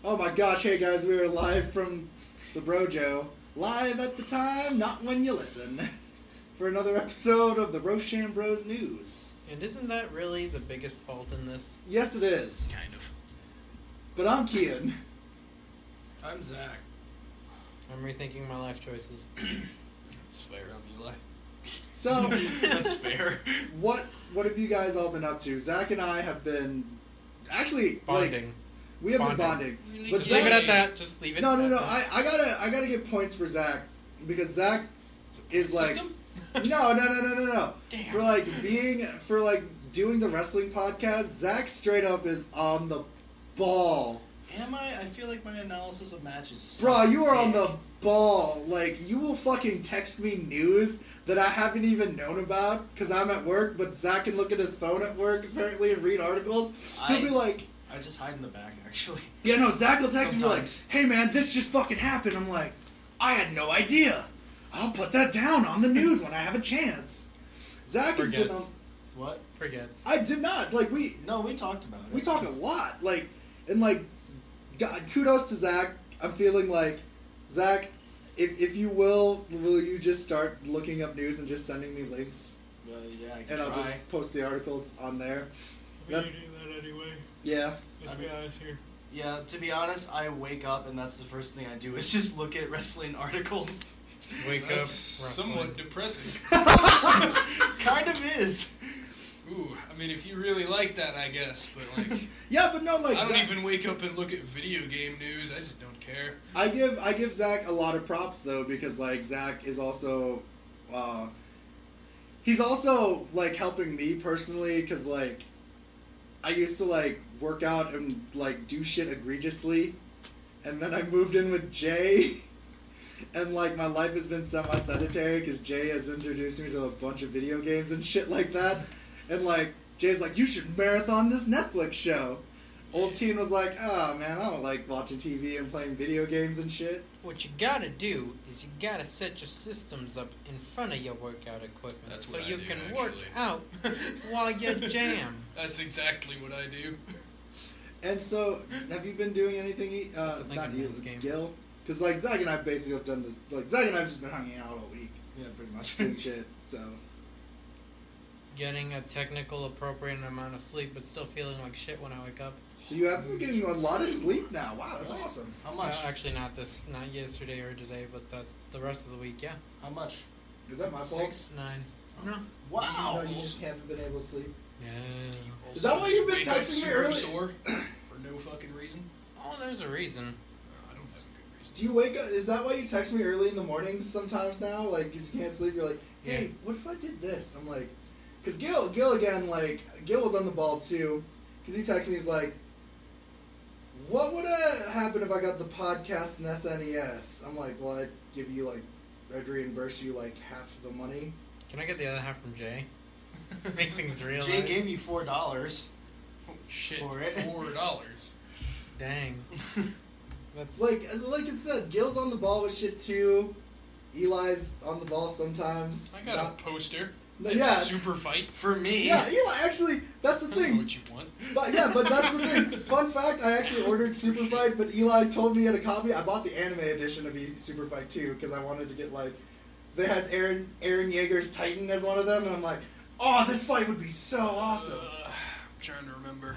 Oh my gosh, hey guys, we are live from the Brojo. Live at the time, not when you listen. For another episode of the Roshan Bros News. And isn't that really the biggest fault in this? Yes, it is. Kind of. But I'm Kien. I'm Zac. I'm rethinking my life choices. That's fair, I'm Eli. So, That's fair. What have you guys all been up to? Zac and I have been actually Bonding. We have been bonding. But Just leave it at that. Just leave it. No. I gotta get points for Zac because Zac is like no. Damn. For doing the wrestling podcast, Zac straight up is on the ball. Am I? I feel like my analysis of matches. Bro, you are on the ball. Like, you will fucking text me news that I haven't even known about because I'm at work, but Zac can look at his phone at work apparently and read articles. He'll be like, I just hide in the back, actually. yeah, no, Zac will text me like, Sometimes. hey man, this just fucking happened. I'm like, I had no idea. I'll put that down on the news when I have a chance. Zac has been on... What? Forgets. I did not. Like, we talked about it. we talk a lot. Like, and like, God, kudos to Zac. I'm feeling like, Zac, if you will you just start looking up news and just sending me links? Yeah, I can And I'll try. just post the articles on there. We're doing that anyway. Yeah. Let's be honest here. Yeah, to be honest, I wake up and that's the first thing I do is just look at wrestling articles. Wake That's up. somewhat depressing. Kind of is. Ooh, I mean, if you really like that, I guess. But like, Yeah, but no, like, I don't Zac, even wake up and look at video game news. I just don't care. I give Zac a lot of props though because like Zac is also, he's also like helping me personally because like, I used to like work out and like do shit egregiously, and then I moved in with Jay. And, like, my life has been semi-sedentary because Jay has introduced me to a bunch of video games and shit like that. And, like, Jay's like, you should marathon this Netflix show. Old Kien was like, oh, man, I don't like watching TV and playing video games and shit. What you gotta do is you gotta set your systems up in front of your workout equipment That's so what I you do, can actually. work out while you jam. That's exactly what I do. And so, have you been doing anything, That's a not Lincoln you, Man's game. Gil? Because, like, Zac and I basically have done this, like, Zac and I have just been hanging out all week, Yeah, pretty much. doing shit, so. Getting a technical appropriate amount of sleep, but still feeling like shit when I wake up. So you have been getting a lot of sleep now. Wow, that's Right. awesome. How much? Actually, not yesterday or today, but the rest of the week, yeah. How much? Is that my fault? 6, 9. No. Wow. No, you just haven't been able to sleep. Yeah. Is that why you've been Wake up texting me super early? sore for no fucking reason? Oh, there's a reason. I don't have a good reason. Do you wake up? Is that why you text me early in the mornings sometimes now? Like, because you can't sleep, you're like, hey, Yeah. what if I did this? I'm like, because Gil again, like, Gil was on the ball too, because he texted me, he's like, what would happen if I got the podcast and SNES? I'm like, well, I'd give you, like, I'd reimburse you, like, half the money. Can I get the other half from Jay? Make things real. Jay gave you $4 Oh shit! for it. $4. Dang. That's Like it said, Gil's on the ball with shit too. Eli's on the ball sometimes. I got a poster. No, It's yeah. Super fight. For me. Yeah, Eli, actually, that's the I don't know thing. what you want. But that's the thing. Fun fact, I actually ordered Super Fight, but Eli told me he had a copy. I bought the anime edition of Super Fight 2 because I wanted to get, like, they had Aaron Yeager's Titan as one of them, and I'm like, oh, this fight would be so awesome. I'm trying to remember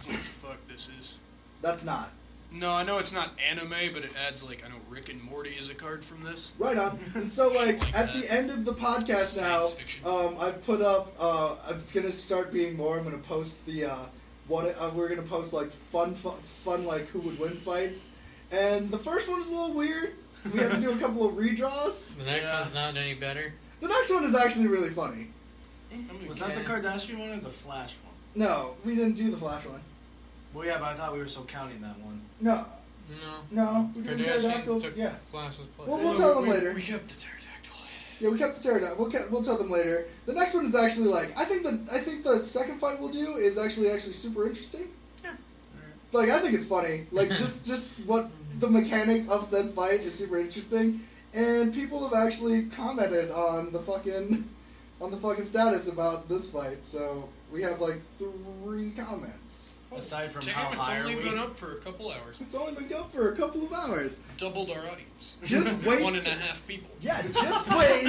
what the fuck this is. That's not. No, I know it's not anime, but it adds, like, I know Rick and Morty is a card from this. Right on. And so, like, Like at that. the end of the podcast now, Science fiction. I've put up, it's going to start being more, I'm going to post the, we're going to post, like, fun, like, who would win fights. And the first one's a little weird. We have to do a couple of redraws. the next Yeah. one's not any better. The next one is actually really funny. Was that the Kardashian one or the Flash one? No, we didn't do the Flash one. Well, yeah, but I thought we were still counting that one. No, No. we didn't Kardashians pterodactyl. took Yeah. Flash's place. Well, we'll tell them we, later. We kept the pterodactyl. Yeah, we kept the pterodactyl. We'll tell them later. The next one is actually like I think the second fight we'll do is actually super interesting. Yeah. Like I think it's funny. Like just what the mechanics of said fight is super interesting, and people have actually commented on the fucking status about this fight. So we have like 3 comments. Aside from Damn, how high it's are only we? been up for a couple hours. It's only been up for a couple of hours. Doubled our audience. Just wait. 1.5 people. Yeah, just wait.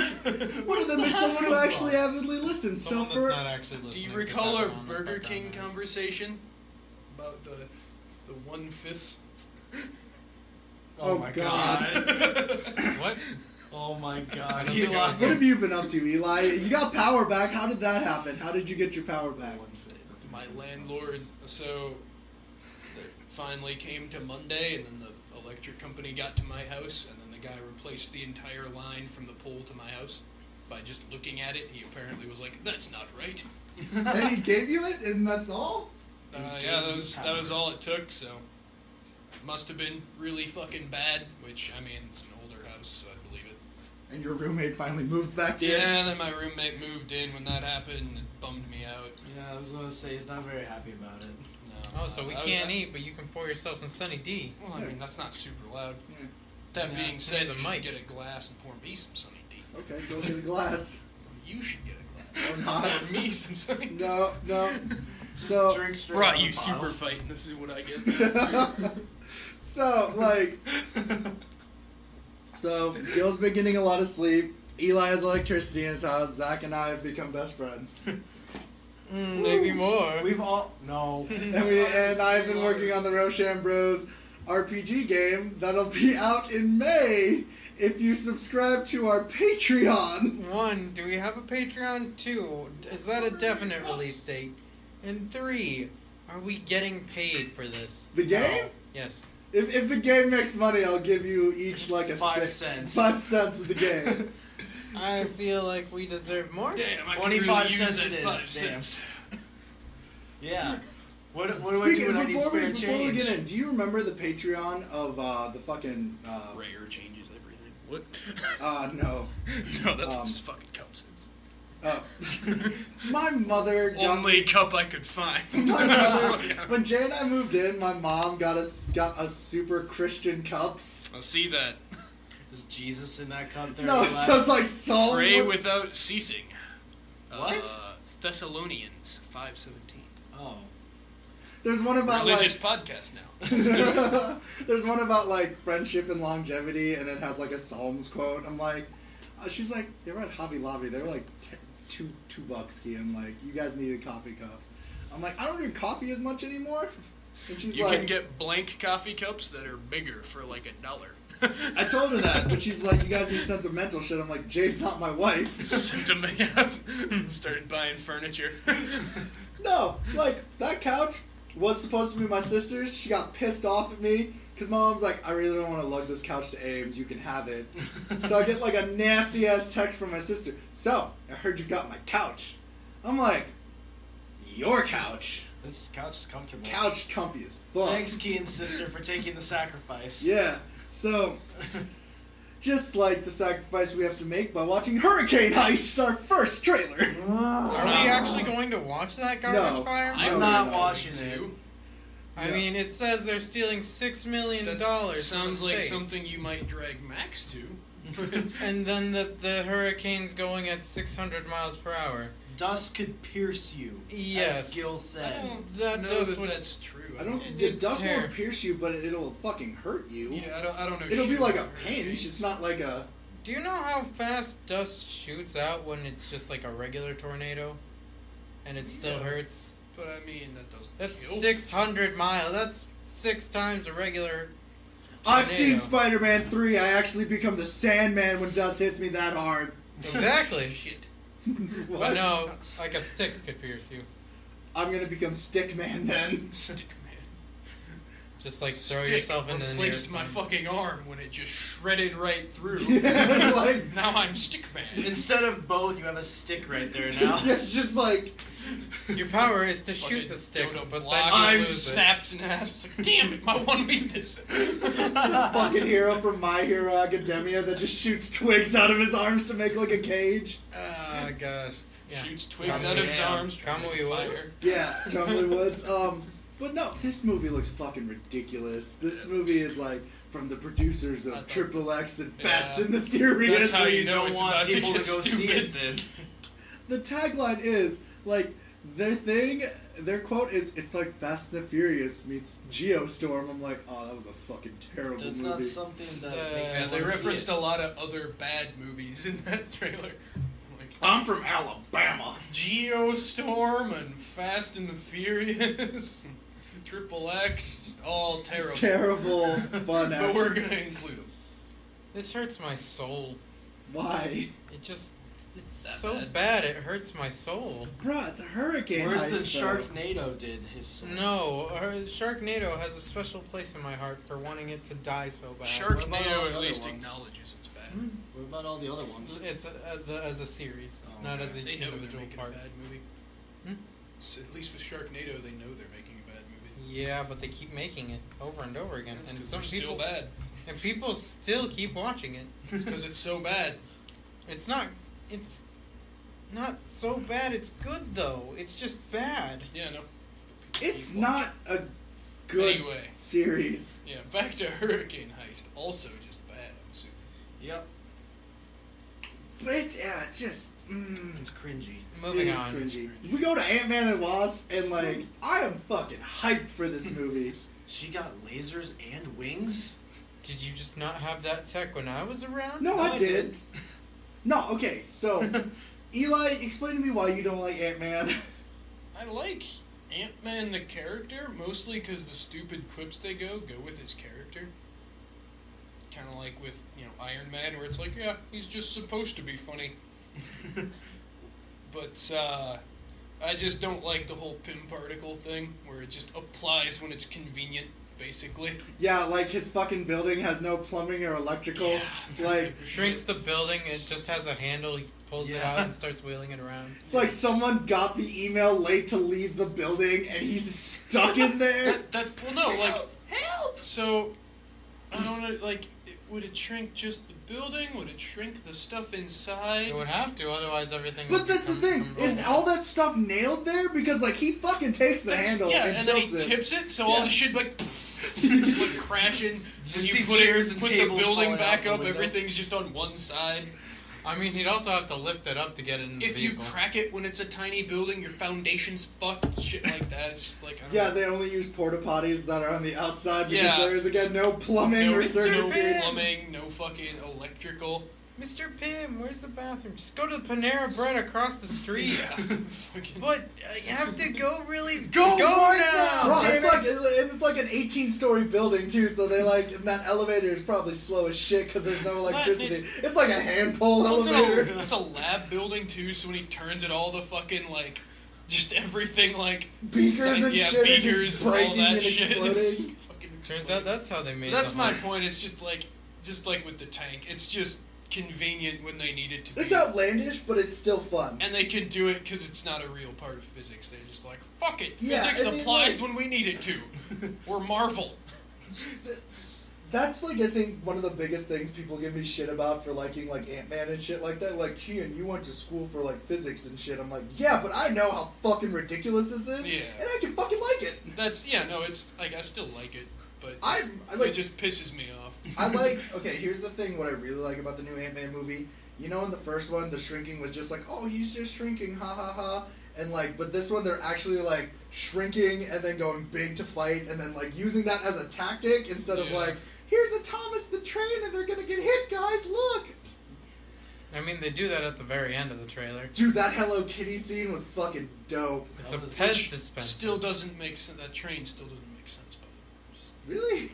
One of them is someone who actually avidly listens. So Someone for that's not actually Do listening. you 'cause recall our everyone was Burger back King on there. conversation about the 1/5? Oh, my God. god. What? Oh my I god. don't think I was what have you been up to, Eli? You got power back. How did that happen? How did you get your power back? My landlord, so it finally came to Monday, and then the electric company got to my house, and then the guy replaced the entire line from the pole to my house. By just looking at it, he apparently was like, "That's not right." And he gave you it, and that's all? Yeah, that was all it took. So it must have been really fucking bad. Which, I mean, it's an older house, so I believe it. And your roommate finally moved back in? Yeah, and then my roommate moved in when that happened, and it bummed me out. Yeah, I was gonna say he's not very happy about it. No, Oh, so we can't eat, but you can pour yourself some Sunny D. Well, I mean, that's not super loud. Yeah. That Yeah, being it's said, near the you should mic. get a glass and pour me some Sunny D. Okay, go get a glass. You should get a glass. Or not. Pour me some Sunny D. No. Just So, drink straight Brought out of you the bottle. super fight, and this is what I get. so, like, so Gil's been getting a lot of sleep. Eli has electricity in his house. Zach and I have become best friends. Maybe more. We've all no. And I've been working on the Roshan Bros RPG game that'll be out in May if you subscribe to our Patreon. 1, do we have a Patreon? 2, is that a definite release date? And 3, are we getting paid for this? The game? No. Yes. If the game makes money, I'll give you each like a 5 cent- cents. 5 cents of the game. I feel like we deserve more. Damn, I could 25 really use cents that it is, 5 damn. cents. Yeah. What do I do when I need before spare we change? get in, do you remember the Patreon of the fucking Rare changes everything. What? no. No, that's Um, what fucking cup says. My mother got Only cup I could find. my mother, when Jay and I moved in, my mom got us super Christian cups. I'll see that. Is Jesus in that cup there? No, it Relax. says like Psalm. Pray without ceasing. What? Thessalonians 5:17. Oh. There's one about Religious like. podcast now. There's one about like friendship and longevity, and it has like a Psalms quote. I'm like, she's like, they were at Hobby Lobby. They were like $2, Kien. Like, you guys needed coffee cups. I'm like, I don't drink coffee as much anymore. And she's You like, can get blank coffee cups that are bigger for like $1. I told her that, but she's like, you guys need sentimental shit. I'm like, Jay's not my wife. Started buying furniture. No, like, that couch was supposed to be my sister's. She got pissed off at me because my mom's like, I really don't want to lug this couch to Ames. You can have it. So I get like a nasty ass text from my sister. So, I heard you got my couch. I'm like, your couch? This couch is comfortable. Couch comfy as fuck. Thanks, Kien's sister, for taking the sacrifice. Yeah, so, just like the sacrifice we have to make by watching Hurricane Heist, our first trailer. Are we actually going to watch that garbage No. fire? No, I'm we're not not watching going it. to. I Yeah. mean, it says they're stealing $6 million. That sounds from the like state. something you might drag Max to. And then the hurricane's going at 600 miles per hour. Dust could pierce you. Yes. As Gil I said. don't That know dust that would- that's true. I don't. It The did dust tear. won't pierce you, but it'll fucking hurt you. Yeah, I don't know. It'll be shit like a about pinch. hurricanes. It's not like a. Do you know how fast dust shoots out when it's just like a regular tornado? And it still Yeah. hurts? But I mean, that doesn't. That's kill. 600 miles. That's 6 times a regular. I've seen Tornado. Spider-Man 3. I actually become the Sandman when dust hits me that hard. Exactly. Shit. What? But no, like a stick could pierce you. I'm gonna become Stickman then. Stick man. Just like throw Stick yourself into the replaced nearest my one. fucking arm when it just shredded right through. Yeah, like Now I'm stick man. Instead of both, you have a stick right there now. it's just like Your power is to shoot Fucking the stick, go to but block then it, you I'm lose it. snaps in half. It's like, damn it, my one weakness. the fucking hero from My Hero Academia that just shoots twigs out of his arms to make like a cage. Ah, gosh. Yeah. Shoots twigs Come out of on. his arms. Come trying on, to you fire. woods. Yeah, Chumley Woods. But no, this movie looks fucking ridiculous. This movie is like from the producers I of thought- Triple X and Yeah. Fast and the Furious. That's how So you you know don't it's want about to people to get go see stupid. it then. The tagline is like Their quote is, "It's like Fast and the Furious meets Geostorm." I'm like, oh, that was a fucking terrible That's movie. not something that makes me Yeah, they wanna see referenced it. a lot of other bad movies in that trailer. Like I'm from Alabama. Geostorm and Fast and the Furious, Triple X, just all terrible. Terrible fun. But we're gonna include them. This hurts my soul. Why? It's That so bad? bad. It hurts my soul. Bruh, it's a hurricane. Worse heist, than though. Sharknado did his soul. No, Sharknado has a special place in my heart for wanting it to die so bad. What about all Sharknado the at other least ones? acknowledges it's bad. What about all the other ones? It's as a series, Oh, not okay. as a They know they're individual making part. a bad movie. Hmm? So at least with Sharknado, they know they're making a bad movie. Yeah, but they keep making it over and over again, It's and 'cause some they're people still bad. and people still keep watching it. It's because it's so bad. It's not so bad. It's good though. It's just bad. Yeah, no. It's Keep not a good Anyway. series. Yeah, back to Hurricane Heist. Also just bad, I'm assuming. Yep. But it's just. It's cringy. Moving it is on. cringy. We go to Antman and Wasp, and like, I am fucking hyped for this movie. She got lasers and wings? Did you just not have that tech when I was around? No, I did. No, okay, so Eli, explain to me why you don't like Ant-Man. I like Antman the character, mostly because the stupid quips they go with his character. Kind of like with, Iron Man, where it's like, yeah, he's just supposed to be funny. But, I just don't like the whole Pym particle thing, where it just applies when it's convenient, basically. Yeah, like his fucking building has no plumbing or electrical. Yeah. Like, Shrinks the building. It just has a handle. He pulls it Yeah. out and starts wheeling it around. it's like someone got the email late to leave the building, and he's stuck in there. Well, no, like, Help! so, I don't know, like, would it shrink just the building? Would it shrink the stuff inside? It would have to, otherwise everything. But would that's the become thing, is all that stuff nailed there? Because, like, he fucking takes the handle yeah, and and then he tilts it. tips it, so all Yeah. the shit like just like crashing. Just When see you put chairs it, and put the tables building falling back out the up, window. everything's just on one side. I mean, he'd also have to lift it up to get it in the If you vehicle. crack it when it's a tiny building, your foundation's fucked. Shit like that. It's just like I don't Yeah, know. they only use porta potties that are on the outside because Yeah. there is, again, no plumbing or no circuitry. plumbing, no fucking electrical. Mr. Pym, where's the bathroom? Just go to the Panera Bread across the street. Yeah. Fucking- But you have to go really Go right now! now. Bro, damn it's like an 18-story building too, so they like and that elevator is probably slow as shit because there's no electricity. It's like a hand pole Well, elevator. it's a lab building too, so when he turns it, all the fucking like, just everything like Beakers and yeah, shit are beakers just and all breaking that and shit. exploding. Fucking Turns explode. out that's how they made. That's the my whole- point. It's just like with the tank, it's just convenient when they need it to be. It's outlandish, but it's still fun. And they can do it because it's not a real part of physics. They're just like, fuck it. Yeah, Physics I mean, applies like- when we need it to. We're Marvel. That's like I think one of the biggest things people give me shit about for liking like Ant-Man and shit like that. Like, Kien, you went to school for like physics and shit. I'm like, yeah, but I know how fucking ridiculous this is, Yeah. and I can fucking like it. It's like I still like it, but I like it just pisses me off. I like. Okay, here's the thing. What I really like about the new Ant-Man movie, you know, in the first one, the shrinking was just like, oh, he's just shrinking, ha ha ha, and like, but this one, they're actually like shrinking and then going big to fight, and then like using that as a tactic instead of Yeah. like, here's a Thomas the Train, and they're gonna get hit, guys. Look, I mean, they do that at the very end of the trailer. dude, that Hello Kitty scene was fucking dope. It's a That was- Pez Which dispenser. Still doesn't make sense. That train still doesn't make sense. But Really?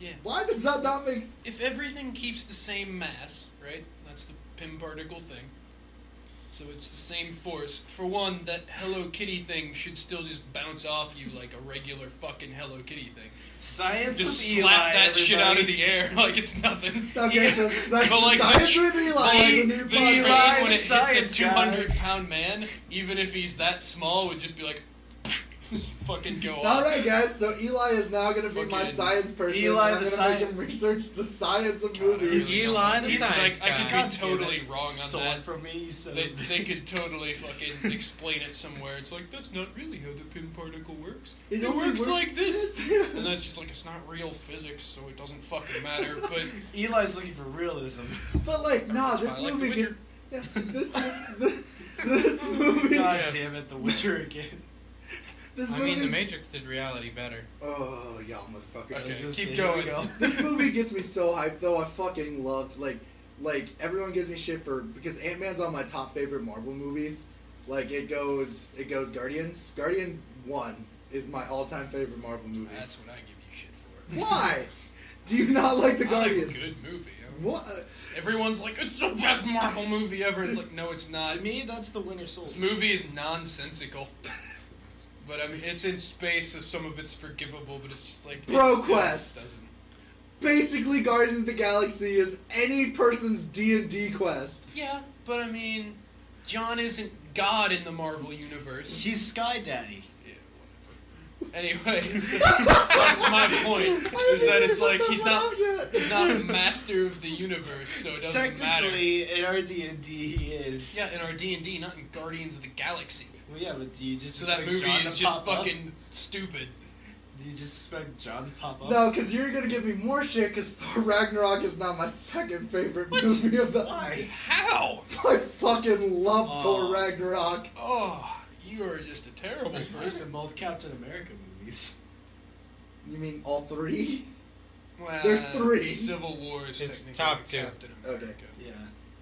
yeah. Why does that not make? If everything keeps the same mass, right? That's the Pym particle thing. So it's the same force. For one, that Hello Kitty thing should still just bounce off you like a regular fucking Hello Kitty thing. Science Just with slap Eli, that shit out of everybody. the air like it's nothing. Okay, so that's But like science the, with Eli, the, the new the podcast. train, Eli, when the it hits science a 200-pound man, even if he's that small, would just be like, just fucking go off. All right, guys. So Eli is now going to be my Fucking science person. Eli and I'm the going to make science- him research the science of God, I movies. really Eli don't the know. science I could guy. be totally wrong on Stolen that. from me, you son They, of a- they could totally fucking explain it somewhere. It's like, that's not really how the Pym particle works. It It, only works works like this. this. And that's just like, it's not real physics, so it doesn't fucking matter. But Eli's looking for realism. But like, nah, this I like The movie Witcher. Yeah, this movie. God Yes. damn it, The Witcher again. This I movie. mean, The Matrix did reality better. Oh, y'all motherfuckers. Okay, Just keep say, going. here we go. This movie gets me so hyped though. I fucking loved like everyone gives me shit for because Ant-Man's on my top favorite Marvel movies. Like it goes Guardians. Guardians 1 is my all-time favorite Marvel movie. That's what I give you shit for. Why? Do you not like the I like a Guardians? good movie. What? Everyone's like, it's the best Marvel movie ever. It's like, no, it's not. To me, that's The Winter Soldier. This movie is nonsensical. But I mean, it's in space, so some of it's forgivable. But it's just like Bro it Quest. doesn't. Basically, Guardians of the Galaxy is any person's D&D quest. Yeah, but I mean, John isn't God in the Marvel universe. He's Sky Daddy. Yeah, whatever. Anyway, that's my point. Is that it's like he's not a master of the universe, so it doesn't matter. Technically, in our D&D, he is. Yeah, in our D&D, not in Guardians of the Galaxy. Well, yeah, but do you just So that expect movie John is to just pop up? fucking stupid. Do you just expect John to pop up? No, because you're gonna give me more shit. Because Thor Ragnarok is not my second favorite What? movie of the. Why? How? I fucking love Oh. Thor Ragnarok. Oh, you are just a terrible Those person. are both Captain America movies. You mean all three? Well, There's 3. Civil War is It's technically top 2. Captain Okay. America. Yeah.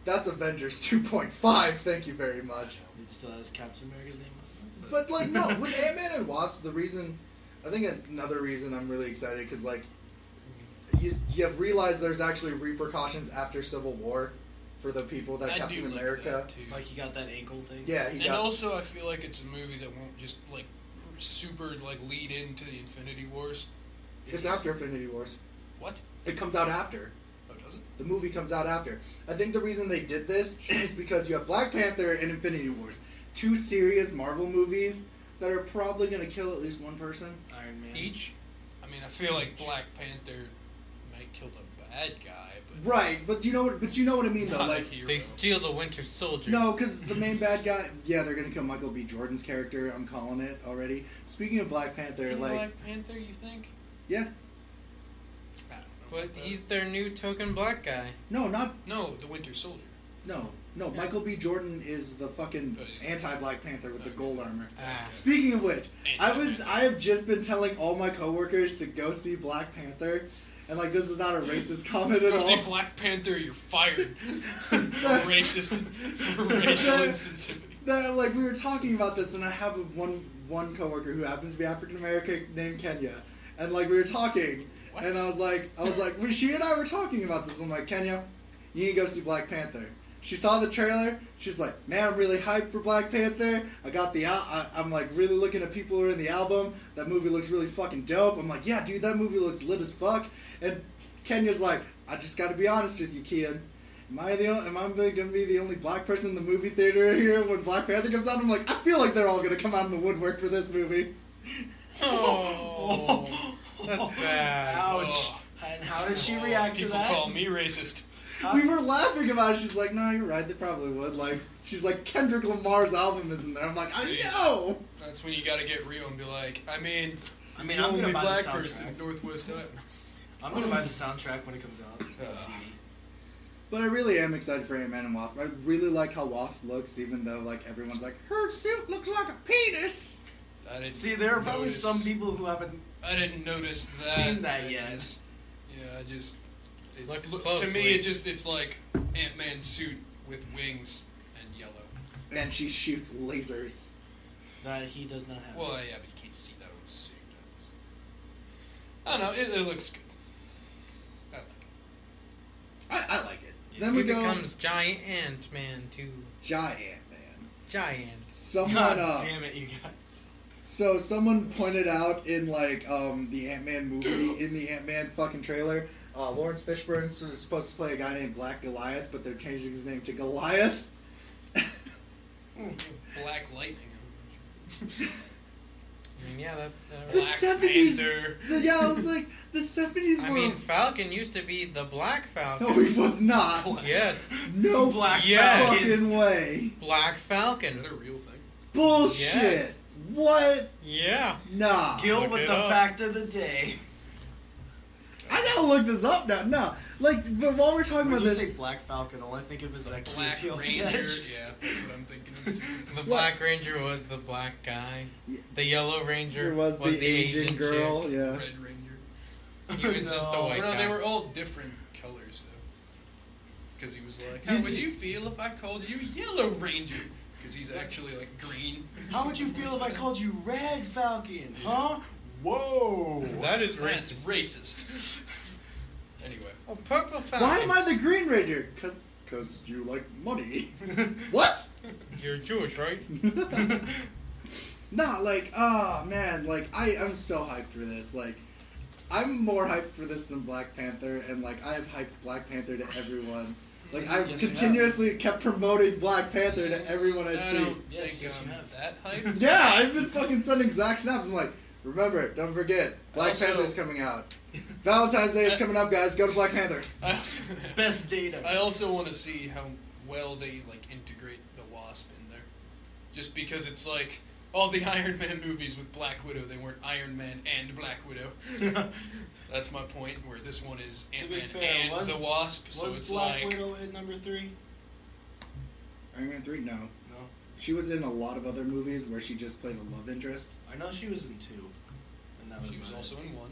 That's Avengers 2.5. Thank you very much. It still has Captain America's name on it. But like no, with Ant-Man and Wasp, the reason, I think another reason I'm really excited because like, you realize there's actually repercussions after Civil War, for the people that I Captain do like America. that, too. Like he got that ankle thing. Yeah, he And got. also, I feel like it's a movie that won't just like super like lead into the Infinity Wars. It's after Infinity Wars. What? It comes out after. Oh, does it? The movie comes out after. I think the reason they did this is because you have Black Panther and Infinity Wars, 2 serious Marvel movies that are probably gonna kill at least one person. Iron Man. Each? I mean, I feel like Black Panther might kill the bad guy, but Right, but you know what I mean though. not Like, a hero. They steal the Winter Soldier. no, because the main bad guy, yeah, they're gonna kill Michael B. Jordan's character. I'm calling it already. Speaking of Black Panther, Kill like, Black Panther, you think? yeah, I don't know. But about that. he's their new token black guy. no, not no, the Winter Soldier. no. Yeah. Michael B. Jordan is the fucking Oh, yeah. anti-Black Panther with the gold armor. Ah. Speaking of which, I Anti-Black. have just been telling all my coworkers to go see Black Panther, and like this is not a racist comment at Go all. see Black Panther, you're fired. For racist, for racial insensitivity. Like we were talking about this, and I have one coworker who happens to be African American named Kenya, and like we were talking, What? and I was like, she and I were talking about this. I'm like, Kenya, you need to go see Black Panther. She saw the trailer. She's like, man, I'm really hyped for Black Panther. I got I'm like really looking at people who are in the album. That movie looks really fucking dope. I'm like, yeah, dude, that movie looks lit as fuck. And Kenya's like, I just got to be honest with you, Kien. Am I gonna be the only black person in the movie theater here when Black Panther comes out? I'm like, I feel like they're all gonna come out in the woodwork for this movie. Oh, that's bad. Ouch. Oh. And how did she react to People that? call me racist. We were laughing about it. She's like, no, you're right. They probably would. Like, she's like, Kendrick Lamar's album isn't there. I'm like, I know. That's when you gotta get real and be like, I mean, I'm the gonna only buy black the person soundtrack. Northwest Island. I'm gonna buy the soundtrack when it comes out on CD. But I really am excited for Ant-Man and Wasp. I really like how Wasp looks, even though like everyone's like, her suit looks like a penis. I didn't See, there are probably notice- some people who haven't. I didn't notice that. Seen that I yet. just- yeah, I just. Look to closely. me, it's like Ant-Man's suit with wings and yellow. And she shoots lasers. That he does not have. Well, yeah, but you can't see that on the suit. I don't know. It looks good. I like it. I like it. Yeah. Then He we go becomes Giant Antman too. Giant Man. Giant. Someone God damn it, you guys. So someone pointed out in like the Ant-Man movie, in the Ant-Man fucking trailer, Lawrence Fishburne was supposed to play a guy named Black Goliath, but they're changing his name to Goliath. Black Lightning. I mean, yeah, that's. The Black 70s. Panther. Yeah, I was like, the 70s were. I mean, Falcon used to be the Black Falcon. no, he was not. Black. Yes, No Black Yes. fucking way. Black Is Falcon. that a real thing? Bullshit. Yes. What? Yeah. Nah. Gil Look with it the up. fact of the day. I gotta gonna look this up now. No, like, but while we're talking When about you this, say Black Falcon, all I think of is that Black Kien Ranger. sketch. Yeah, that's what I'm thinking of. The What? Black Ranger was the black guy. Yeah. The Yellow Ranger there was the Asian girl. chick. Yeah. Red Ranger. He was just a white No, guy. they were all different colors though. Because he was like, Did how would you- you feel if I called you Yellow Ranger? Because he's actually like green. How would you feel if I called you Red Falcon? Huh? Whoa. That is That's racist. racist. Anyway. Oh, Purple Falcon. Why am I the Green Ranger? Cause you like money. What? You're Jewish, right? Nah, like, oh man, like I'm so hyped for this. Like, I'm more hyped for this than Black Panther, and like I have hyped Black Panther to everyone. Like I've Yes, you have. continuously kept promoting Black Panther to everyone I see. don't Yes, think yes, you I'm have. that hype. Yeah, I've been fucking sending Zac snaps. I'm like, remember, don't forget, Black Also- Panther's coming out. Valentine's Day is coming up, guys. Go to Black Panther. I also, Best data. I also want to see how well they like integrate the Wasp in there. Just because it's like all the Iron Man movies with Black Widow, they weren't Iron Man and Black Widow. That's my point. Where this one is To be Antman fair, and was- the Wasp, so Was it's Black like Widow at number 3? Iron Man 3? No. No. She was in a lot of other movies where she just played a love interest. I know she was in 2. And that was she was about also it. in one.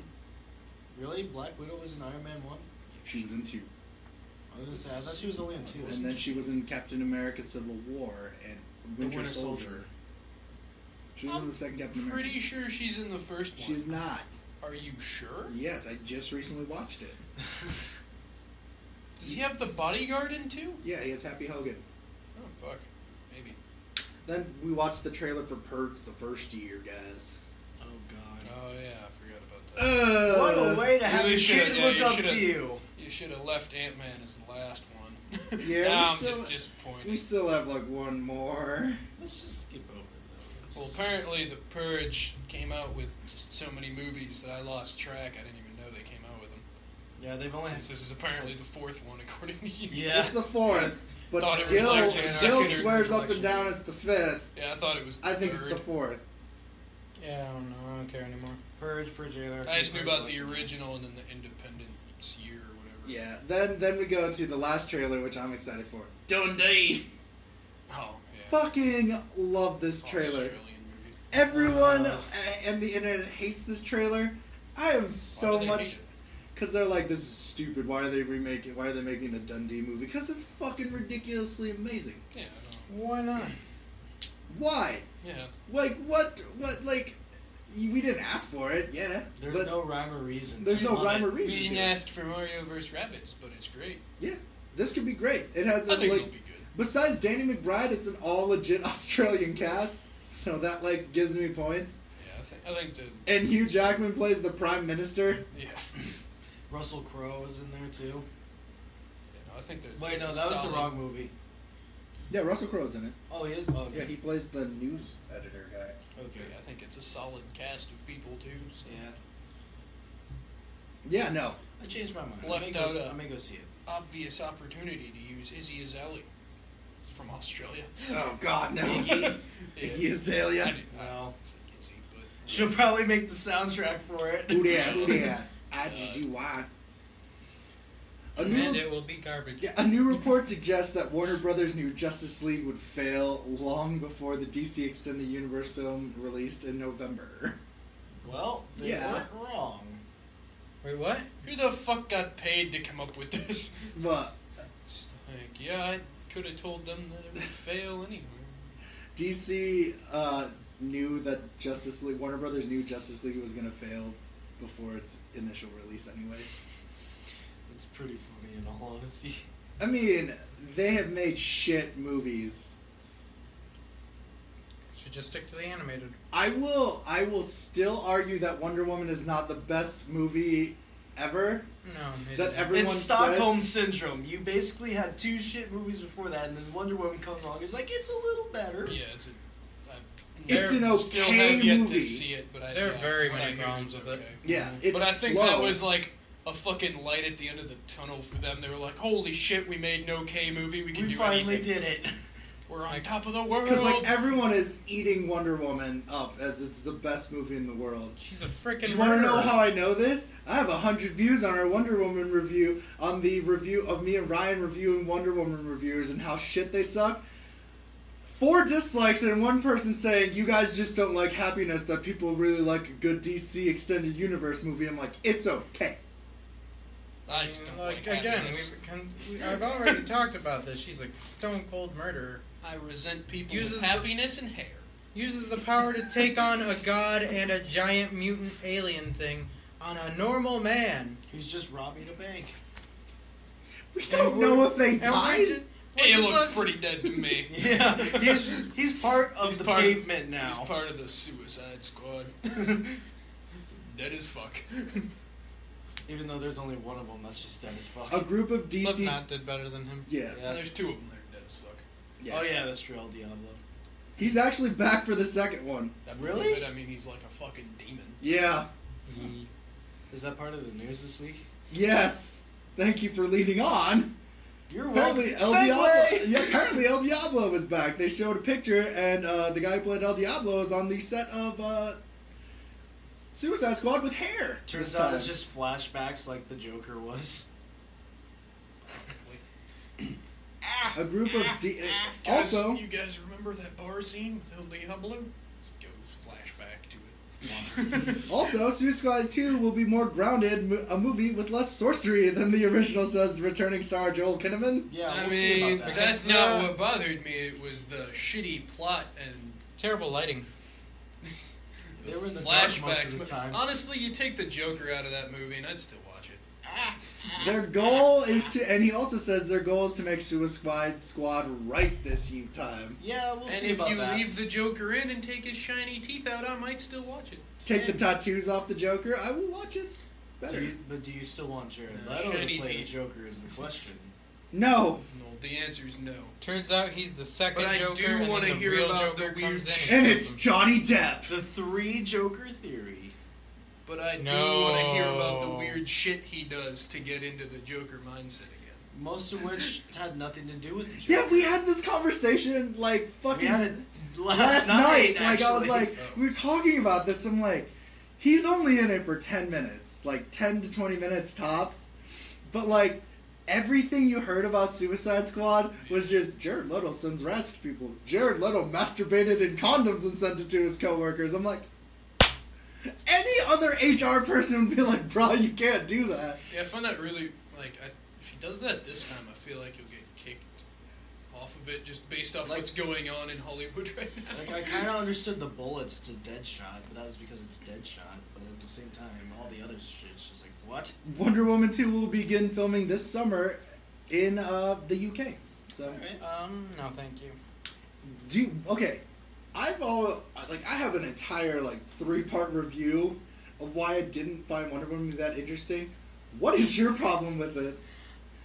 Really? Black Widow was in Iron Man 1? She was in 2. I was gonna say, I thought she was only in 2. And then she was in Captain America Civil War and Winter, Winter Soldier. Soldier. She was in the second Captain America. Pretty sure she's in the first one. She's not. Are you sure? Yes, I just recently watched it. Does he have the bodyguard in two? Yeah, he has Happy Hogan. Oh fuck, maybe. Then we watched the trailer for Purge the first year, guys. Oh god. Oh yeah, I forgot about that. What a way to have You your should- kid yeah, look you up should've- to you. You should have left Antman as the last one. Yeah, now we I'm still- just disappointed. We still have like one more. Let's just skip over those. Well, apparently the Purge came out with just so many movies that I lost track. I didn't even know they came out with them. Yeah, they've only. Since this is apparently the fourth one, according to you. Yeah. It's the fourth, but Thought it was Gil, like Gil second or swears up collection. and down it's the fifth. Yeah, I thought it was. The I think third. it's the fourth. Yeah, I don't know. I don't care anymore. Purge for JR. I just knew about the original and then the Independence year or whatever. Yeah. Then we go to the last trailer, which I'm excited for. Dundee. Oh yeah. Fucking love this trailer. Australian movie. Everyone and the internet hates this trailer. I am so Why do they much hate it? because they're like, this is stupid. Why are they remaking? Why are they making a Dundee movie? Because it's fucking ridiculously amazing. Yeah. Why not? Why? Yeah. Like what? Like we didn't ask for it. Yeah. There's but no rhyme or reason. there's Just no love rhyme it. or We reason didn't to it. ask for Mario vs. Rabbids, but it's great. Yeah. This could be great. It has I a, think like it'll be good. besides Danny McBride, it's an all legit Australian cast, so that like gives me points. Yeah, I think the And Hugh Jackman plays the Prime Minister. yeah. Russell Crowe is in there too. Yeah, no, I think there's. Wait, there's no, a that was the solid- wrong movie. Yeah, Russell Crowe's in it. Oh, he is. Oh, okay. Yeah, he plays the news editor guy. Okay. Yeah, I think it's a solid cast of people too. So. Yeah. Yeah, no. I changed my mind. Left I may go see it. Obvious opportunity to use Izzy Azalea from Australia. Oh God, no. Iggy? Iggy Azalea. Well. said Izzy, but She'll probably make the soundtrack for it. Who there? Who there? IGGY. A And new, it will be garbage. yeah, a new report suggests that Warner Brothers' new Justice League would fail long before the DC Extended Universe film released in November. Well, they Yeah. weren't wrong. Wait, what? who the fuck got paid to come up with this? But It's like, yeah, I could have told them that it would fail anyway. DC knew that Warner Brothers knew Justice League was going to fail before its initial release anyways. It's pretty funny in all honesty. I mean, they have made shit movies. Should just stick to the animated. I will still argue that Wonder Woman is not the best movie ever. No, it That isn't. everyone It's says. Stockholm Syndrome. You basically had 2 shit movies before that, and then Wonder Woman comes along. It's like, it's a little better. Yeah, it's a. It's an Still okay have yet movie. to see it, but There are very what I many hear problems it's with it. okay. Yeah, it's But I think slow. that was like a fucking light at the end of the tunnel for them. They were like, "Holy shit, we made an okay movie. We can We do finally anything." did it. We're on top of the world. Because like everyone is eating Wonder Woman up as it's the best movie in the world. She's a freaking. Do you want to know how I know this? I have 100 views on our Wonder Woman review, on the review of me and Ryan reviewing Wonder Woman reviewers and how shit they suck. 4 dislikes and 1 person saying, you guys just don't like Happiness, that people really like a good DC Extended Universe movie. I'm like, it's okay. I just don't like again, Happiness. I've already talked about this. She's a stone cold murderer. I resent people Uses with the- happiness and hair. Uses the power to take on a god and a giant mutant alien thing on a normal man. He's just robbing a bank. We don't know if they And died. He looks pretty dead to me. Yeah, he's part of He's the part pavement now. He's part of the Suicide Squad. Dead as fuck. Even though there's only one of them, that's just dead as fuck. A group of DC... Slipknot did better than him. Yeah. Yeah. There's 2 of them that are dead as fuck. Yeah. Oh yeah, that's true. El Diablo. He's actually back for the second one. That Really? little bit, I mean, he's like a fucking demon. Yeah. Is that part of the news this week? Yes. Thank you for leading on. You're Apparently welcome. El Diablo. Segue! Yeah, apparently El Diablo was back. They showed a picture, and the guy who played El Diablo is on the set of Suicide Squad with hair. Turns this out time. it's just flashbacks like the Joker was. A group of Guys, also. you guys remember that bar scene with El Diablo? Goes flashback to it. Also, Suicide Squad 2 will be more grounded, a movie with less sorcery than the original, says returning star Joel Kinnaman. Yeah, I we'll see mean, about that. that's not what bothered me. It was the shitty plot and Terrible lighting. They were in the dark most flashbacks. of the But time. honestly, you take the Joker out of that movie, and I'd still watch it. Their goal is to, and he also says their goal is to make Suicide Squad right this time. Yeah, we'll And see if about you that. leave the Joker in and take his shiny teeth out, I might still watch it. Take the tattoos off the Joker, I will watch it better. Do you still want Jared No, Leto to shiny play the teeth. Joker is the question. No. Well, the answer is no. Turns out he's the second But I Joker, do and wanna then the hear real about Joker the weird comes in shit. And kills it's him. Johnny Depp. The 3 Joker theory. But I do No. want to hear about the weird shit he does to get into the Joker mindset again. Most of which had nothing to do with the Joker. Yeah, we had this conversation like We fucking had it last night. Like I was actually. like, Oh. we were talking about this. I'm like, he's only in it for 10 minutes, like 10 to 20 minutes tops. But like everything you heard about Suicide Squad was just Jared Leto sends rats to people. Jared Leto masturbated in condoms and sent it to his coworkers. I'm like, any other HR person would be like, bro, you can't do that. Yeah, I find that really, like, if he does that this time, I feel like he'll get kicked off of it just based off Like- what's going on in Hollywood right now. Like, I kind of understood the bullets to Deadshot, but that was because it's Deadshot. But at the same time, all the other shit's just like, what? Wonder Woman 2 will begin filming this summer in the UK. So, Alright. No, thank you. okay, I have an entire 3-part review of why I didn't find Wonder Woman that interesting. What is your problem with it?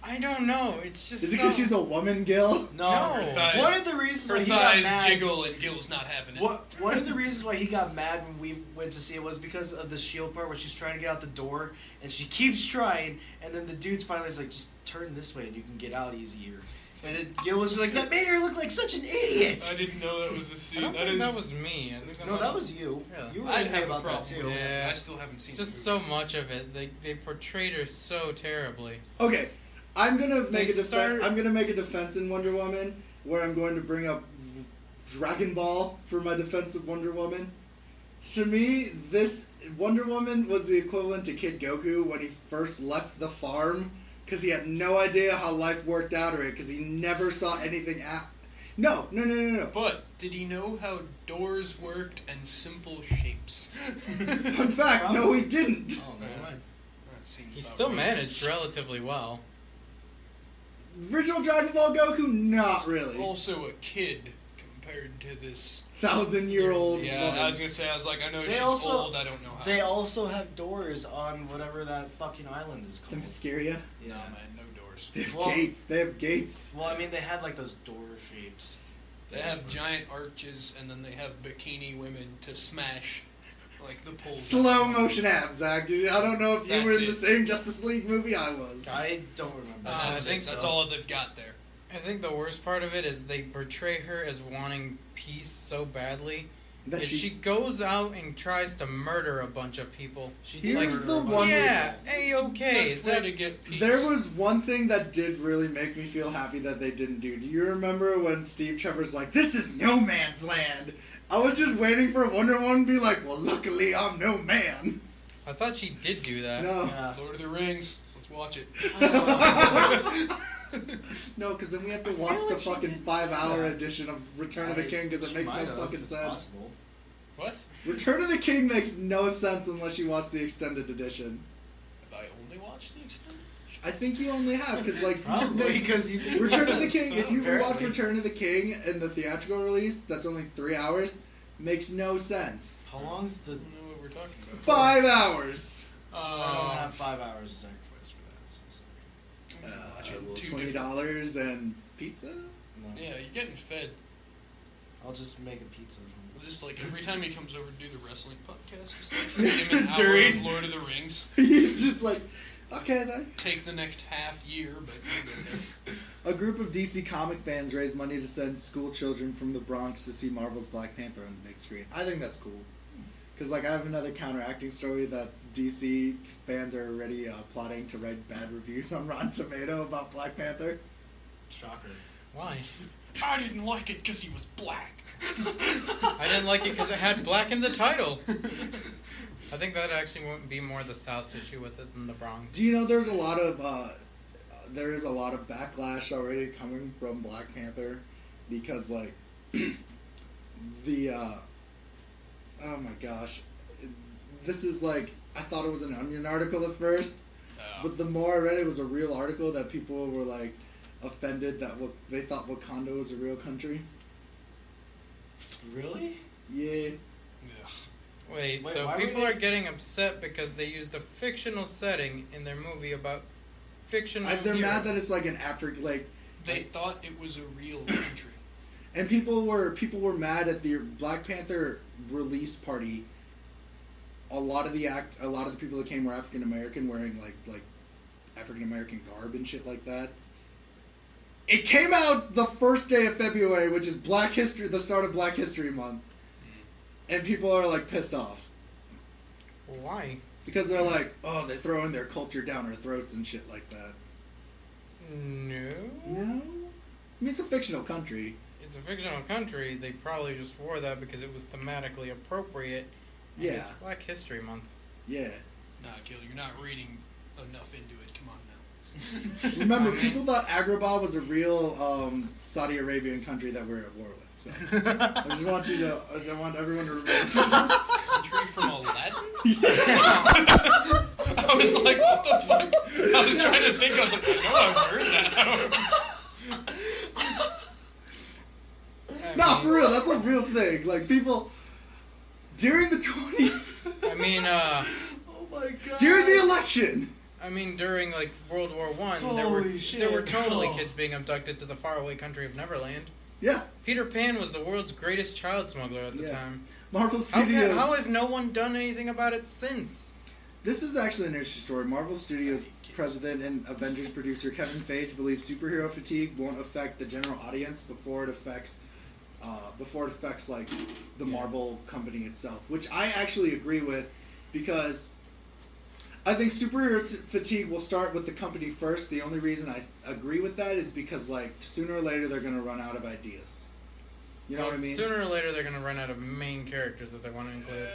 I don't know. It's just Is it because she's a woman, Gil? No. No. thighs- One of the reasons Her why he got thighs mad. jiggle and Gil's not having it. One of the reasons why he got mad when we went to see it was because of the shield part where she's trying to get out the door and she keeps trying, and then the dude's finally like, just turn this way and you can get out easier. And Gil was like, that made her look like such an idiot. I didn't know that was a I scene. don't That think is. that was me. I think No, that was you. Yeah. You were I'd angry have a about that problem too. with it. Yeah. I still haven't seen just the movie. so much of it. They portrayed her so terribly. Okay, I'm gonna make They a start- I'm gonna make a defense in Wonder Woman where I'm going to bring up Dragon Ball for my defense of Wonder Woman. To me, this Wonder Woman was the equivalent to Kid Goku when he first left the farm because he had no idea how life worked out or it because he never saw anything No. But did he know how doors worked and simple shapes? Fun fact, no, he didn't. Oh, never mind. That seems He about still right. managed relatively well. Original Dragon Ball Goku, not really. Also a kid compared to this. 1,000-year-old Yeah, woman. I was gonna say. I was like, I know They she's also- old. I don't know how. They also have doors on whatever that fucking island is called. Them scare ya? No, Yeah. man, no doors. They have Well- gates. They have gates. Well, I mean, they had like those door shapes. They have giant arches, and then they have bikini women to smash, like the poles. Slow motion abs, Zach. I don't know if you That's were in it. the same Justice League movie I was. I don't remember. That's, I it. think That's so. all they've got there. I think the worst part of it is they portray her as wanting peace so badly that she goes out and tries to murder a bunch of people. Here's the one. Yeah, A-okay. Best way to get peace. There was one thing that did really make me feel happy that they didn't do. Do you remember when Steve Trevor's like, "This is no man's land"? I was just waiting for Wonder Woman to be like, "Well, luckily I'm no man." I thought she did do that. No. Yeah. Lord of the Rings. Let's watch it. No, because then we have to watch the fucking 5-hour edition of Return of the King because it makes no fucking sense. Possible. What? Return of the King makes no sense unless you watch the extended edition. Have I only watched the extended? I think you only have because like Probably because you think Return it of the makes King. sense. If you rewatch Apparently. Return of the King in the theatrical release, that's only 3 hours. Makes no sense. How long's the? I don't know what we're talking about. 5 hours. I don't have 5 hours to sacrifice for that. So sorry. Well, Two $20 and pizza. No. Yeah, you're getting fed. I'll just make a pizza. Just like every time he comes over to do the wrestling podcast, just like feed him an hour During- of Lord of the Rings. You're just like, okay then. Take the next half year, but we'll get there. A group of DC comic fans raised money to send school children from the Bronx to see Marvel's Black Panther on the big screen. I think that's cool. Because like I have another counteracting story that DC fans are already plotting to write bad reviews on Rotten Tomato about Black Panther. Shocker. Why? I didn't like it because he was black. I didn't like it because it had black in the title. I think that actually wouldn't be more the South's issue with it than the Bronx. Do you know there's a lot of there is a lot of backlash already coming from Black Panther because like the oh my gosh, this is like I thought it was an Onion article at first, but the more I read it was a real article that people were like offended that they thought Wakanda was a real country. Really? Yeah. Wait, Wait, so why were people they- are getting upset because they used a fictional setting in their movie about fictional They're mad heroes. that it's like an African like. They thought it was a real country. And people were mad at the Black Panther release party. A lot of the people that came were African American, wearing like African American garb and shit like that. It came out the first day of February, which is Black History, the start of Black History Month, and people are like pissed off Why? because they're like, oh, they're throwing their culture down our throats and shit like that. No. No, I mean it's a fictional country. It's a fictional country. They probably just wore that because it was thematically appropriate. And Yeah. It's Black History Month. Yeah. Nah, Gil, you're not reading enough into it. Come on now. Remember, I mean- people thought Agrabah was a real Saudi Arabian country that we're at war with. So I just want I want everyone to remember. Country from Aladdin? I was like, what the fuck? I was trying to think. I was like, I know I've heard that. Nah, for real, that's a real thing. Like people during the 20s, I Oh my god. during the election. mean, during like World War One, Holy shit. there were totally Oh. kids being abducted to the faraway country of Neverland. Yeah, Peter Pan was the world's greatest child smuggler at the Yeah. time. Marvel How Studios. how has no one done anything about it since? This is actually an interesting story. Marvel Studios president and Avengers producer Kevin Feige believes superhero fatigue won't affect the general audience before it affects like the Marvel company itself, which I actually agree with because I think superhero fatigue will start with the company first. The only reason I agree with that is because like sooner or later they're going to run out of ideas. You know what I mean? Sooner or later, they're gonna run out of main characters that they want to include.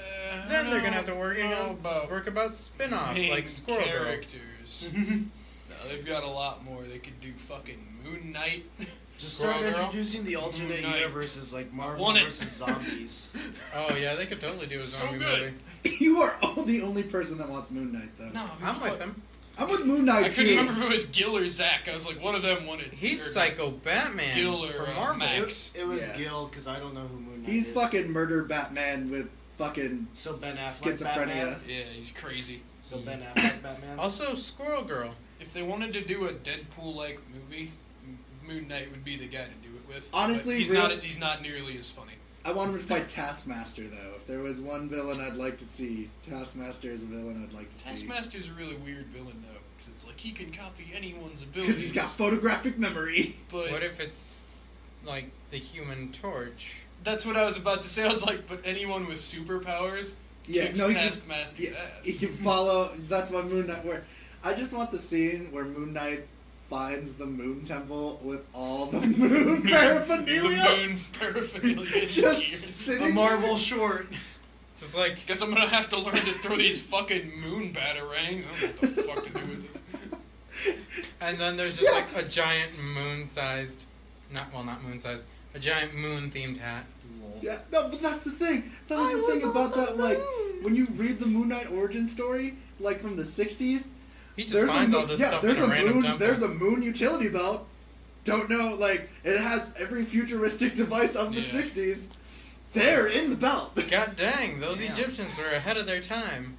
Then they're gonna have to work about spin-offs main like Squirrel Girl. characters. No, they've got a lot more. They could do fucking Moon Knight. Just start Squirrel Girl? introducing the alternate Moon Knight. universes like Marvel want it. versus zombies. Oh yeah, they could totally do a So zombie good. movie. You are the only person that wants Moon Knight though. No, I'm with him. I'm with Moon Knight I too. couldn't remember if it was Gil or Zach. I was like, one of them wanted. He's or Psycho Batman Gil or, for uh, Marvel. Max. It was Yeah. Gil because I don't know who Moon Knight He's is. fucking murder Batman with fucking So Ben Affleck schizophrenia. Batman? Yeah, he's crazy. So Ben Affleck Batman. Also, Squirrel Girl. If they wanted to do a Deadpool-like movie, Moon Knight would be the guy to do it with. Honestly, But he's real- not. He's not nearly as funny. I want him to fight Taskmaster though. If there was one villain I'd like to see, Taskmaster is a villain I'd like to see. Taskmaster's a really weird villain though, because it's like he can copy anyone's abilities. Because he's got photographic memory. But what if it's like the Human Torch? That's what I was about to say. I was like, but anyone with superpowers kicks Taskmaster's ass. He can follow. That's why Moon Knight. Where I just want the scene where Moon Knight finds the Moon Temple with all the Moon paraphernalia. The Moon paraphernalia. Just sitting A Marvel short. Just like, Guess I'm gonna have to learn to throw these fucking moon batarangs. I don't know what the fuck to do with this. and then there's just like a giant moon-sized, not moon-sized, a giant moon-themed hat. Yeah, no, but that's the thing. That was the thing about that. Like, when you read the Moon Knight origin story, like from the '60s, He just finds all this stuff in a random temple. There's a moon utility belt. Don't know, like, it has every futuristic device of the '60s. There in the belt. God dang, those Damn. Egyptians were ahead of their time.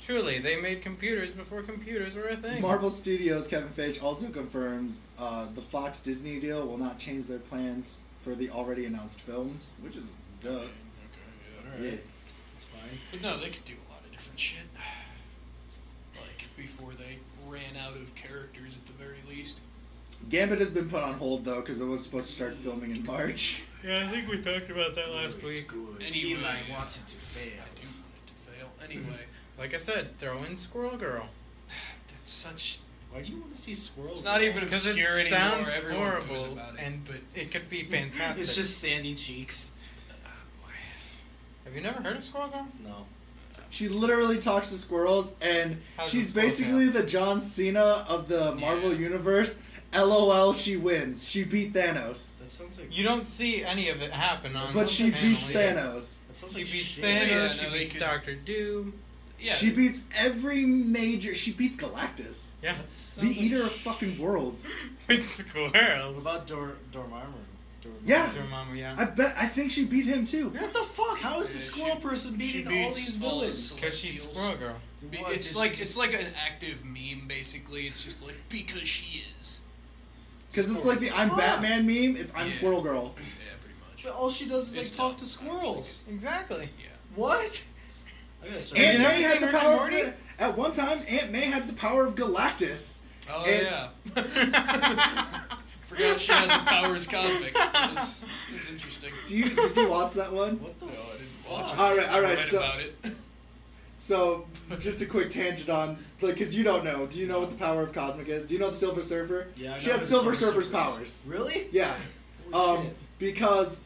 Truly, they made computers before computers were a thing. Marvel Studios' Kevin Feige also confirms the Fox Disney deal will not change their plans for the already announced films, which is duh. Okay, Yeah. It's fine. But no, they could do a lot of different shit. Like, before they ran out of characters at the very least. Gambit has been put on hold though because it was supposed to start filming in March. Yeah, I think we talked about that last week. Good. Anyway, Eli wants it to fail. I do want it to fail. Anyway, Like I said, throw in Squirrel Girl. that's such... Why do you want to see squirrels? It's not even Because it obscure anymore. sounds Everyone knows horrible, about it. and But it could be fantastic. It's just sandy cheeks. boy. Have you never heard of Squirrel Girl? No. She literally talks to squirrels, and How's she's the squirrel basically sound? the John Cena of the Marvel Yeah. Universe. LOL, she wins. She beat Thanos. That sounds like. You don't see any of it happen on But she panel beats yet. Thanos. That sounds She like beats shit. Thanos, Yeah, she no, they beats could- Doctor Doom. Yeah. She beats every major. She beats Galactus. Yeah. That sounds The like eater of fucking worlds. With What squirrels. about Dormammu? Yeah. Dormammu, yeah. I think she beat him too. What the fuck? How is the Yeah, squirrel she- person she beating all beats these all the villains? Because she's Celestials. Squirrel Girl. What, It's did like she it's like an active meme, basically. It's just like, because she is. Because it's like the I'm Fuck. Batman meme. It's I'm Yeah. Squirrel Girl. Yeah, pretty much. But all she does is like It's talk dumb. to squirrels. Exactly. Yeah. What? I gotta start. Aunt you May never had seen the Rick and power. Morty? At one time, Aunt May had the power of Galactus. Oh, And- yeah. Forgot she had the powers cosmic. It's interesting. Did you watch that one? What the? No, I didn't fuck? watch it. All right, I read so- about it. So, just a quick tangent on, like, because you don't know. Do you know what the power of Cosmic is? Do you know the Silver Surfer? Yeah, I She know had who Silver Silver Surfer's Surfer is. powers. Really? Yeah. Holy shit. Because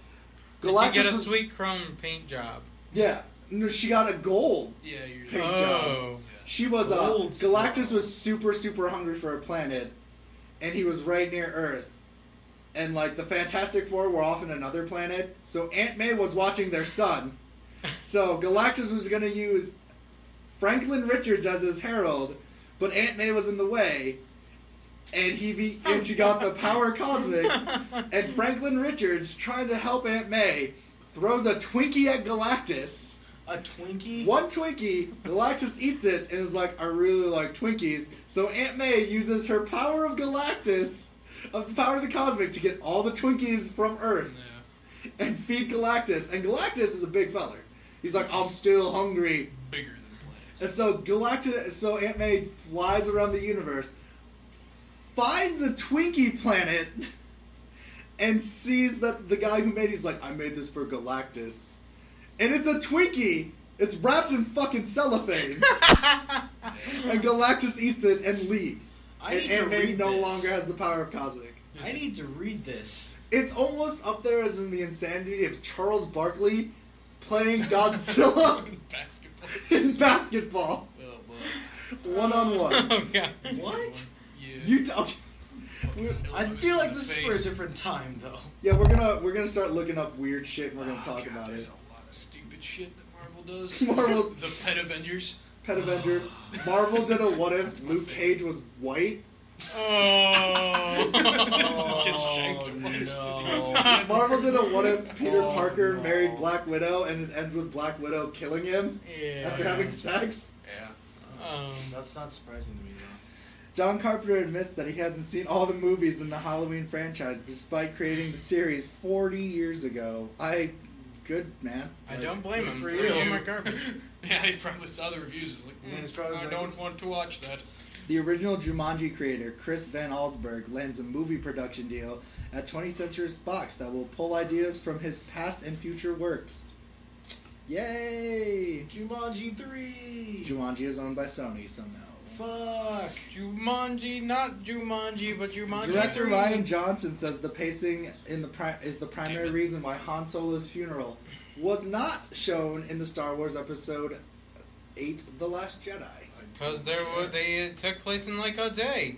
Did Galactus you get a was- sweet chrome paint job? Yeah. No, she got a gold. Yeah, you're Paint Oh. job. She was Gold Galactus star. was super hungry for a planet, and he was right near Earth. And like the Fantastic Four were off in another planet, so Aunt May was watching their son. So Galactus was gonna use Franklin Richards as his herald, but Aunt May was in the way, and and she got the power cosmic. And Franklin Richards, trying to help Aunt May, throws a Twinkie at Galactus. A Twinkie? One Twinkie, Galactus eats it and is like, I really like Twinkies. So Aunt May uses her power of Galactus, of the power of the cosmic, to get all the Twinkies from Earth Yeah. and feed Galactus. And Galactus is a big feller. He's like, I'm still hungry. Bigger than planets. And so Aunt May flies around the universe, finds a Twinkie planet, and sees that the guy who made he's like, I made this for Galactus. And it's a Twinkie! It's wrapped in fucking cellophane. And Galactus eats it and leaves. I And need to Aunt May read no this. longer has the power of cosmic. I need to read this. It's almost up there as in the insanity of Charles Barkley playing Godzilla Basketball. in basketball. Oh, boy. One-on-one. Oh, God. What? Yeah. You talk. I feel like this is for a different time, though. Yeah, we're gonna start looking up weird shit and we're gonna talk about There's it. a lot of stupid shit that Marvel does. Marvel's- The Pet Avengers. Pet Avengers. Marvel did a what if Luke Cage was white. Oh. Just gets shanked a bunch. no. Marvel did a what if Peter Oh, Parker no. married Black Widow and it ends with Black Widow killing him Yeah. after having sex. Yeah. That's not surprising to me, though. John Carpenter admits that he hasn't seen all the movies in the Halloween franchise despite creating the series 40 years ago. Good man. I don't blame him. For Some you. of them are garbage. Yeah, he probably saw the reviews. Like, Yeah, it's probably I like- don't want to watch that. The original Jumanji creator, Chris Van Allsburg, lands a movie production deal at 20th Century Fox that will pull ideas from his past and future works. Yay! Jumanji 3! Jumanji is owned by Sony, so no. Fuck! Jumanji, not Jumanji, but Jumanji. Director 3. Ryan Johnson says the pacing is the primary reason why Han Solo's funeral was not shown in the Star Wars Episode 8, The Last Jedi. Because they took place in like a day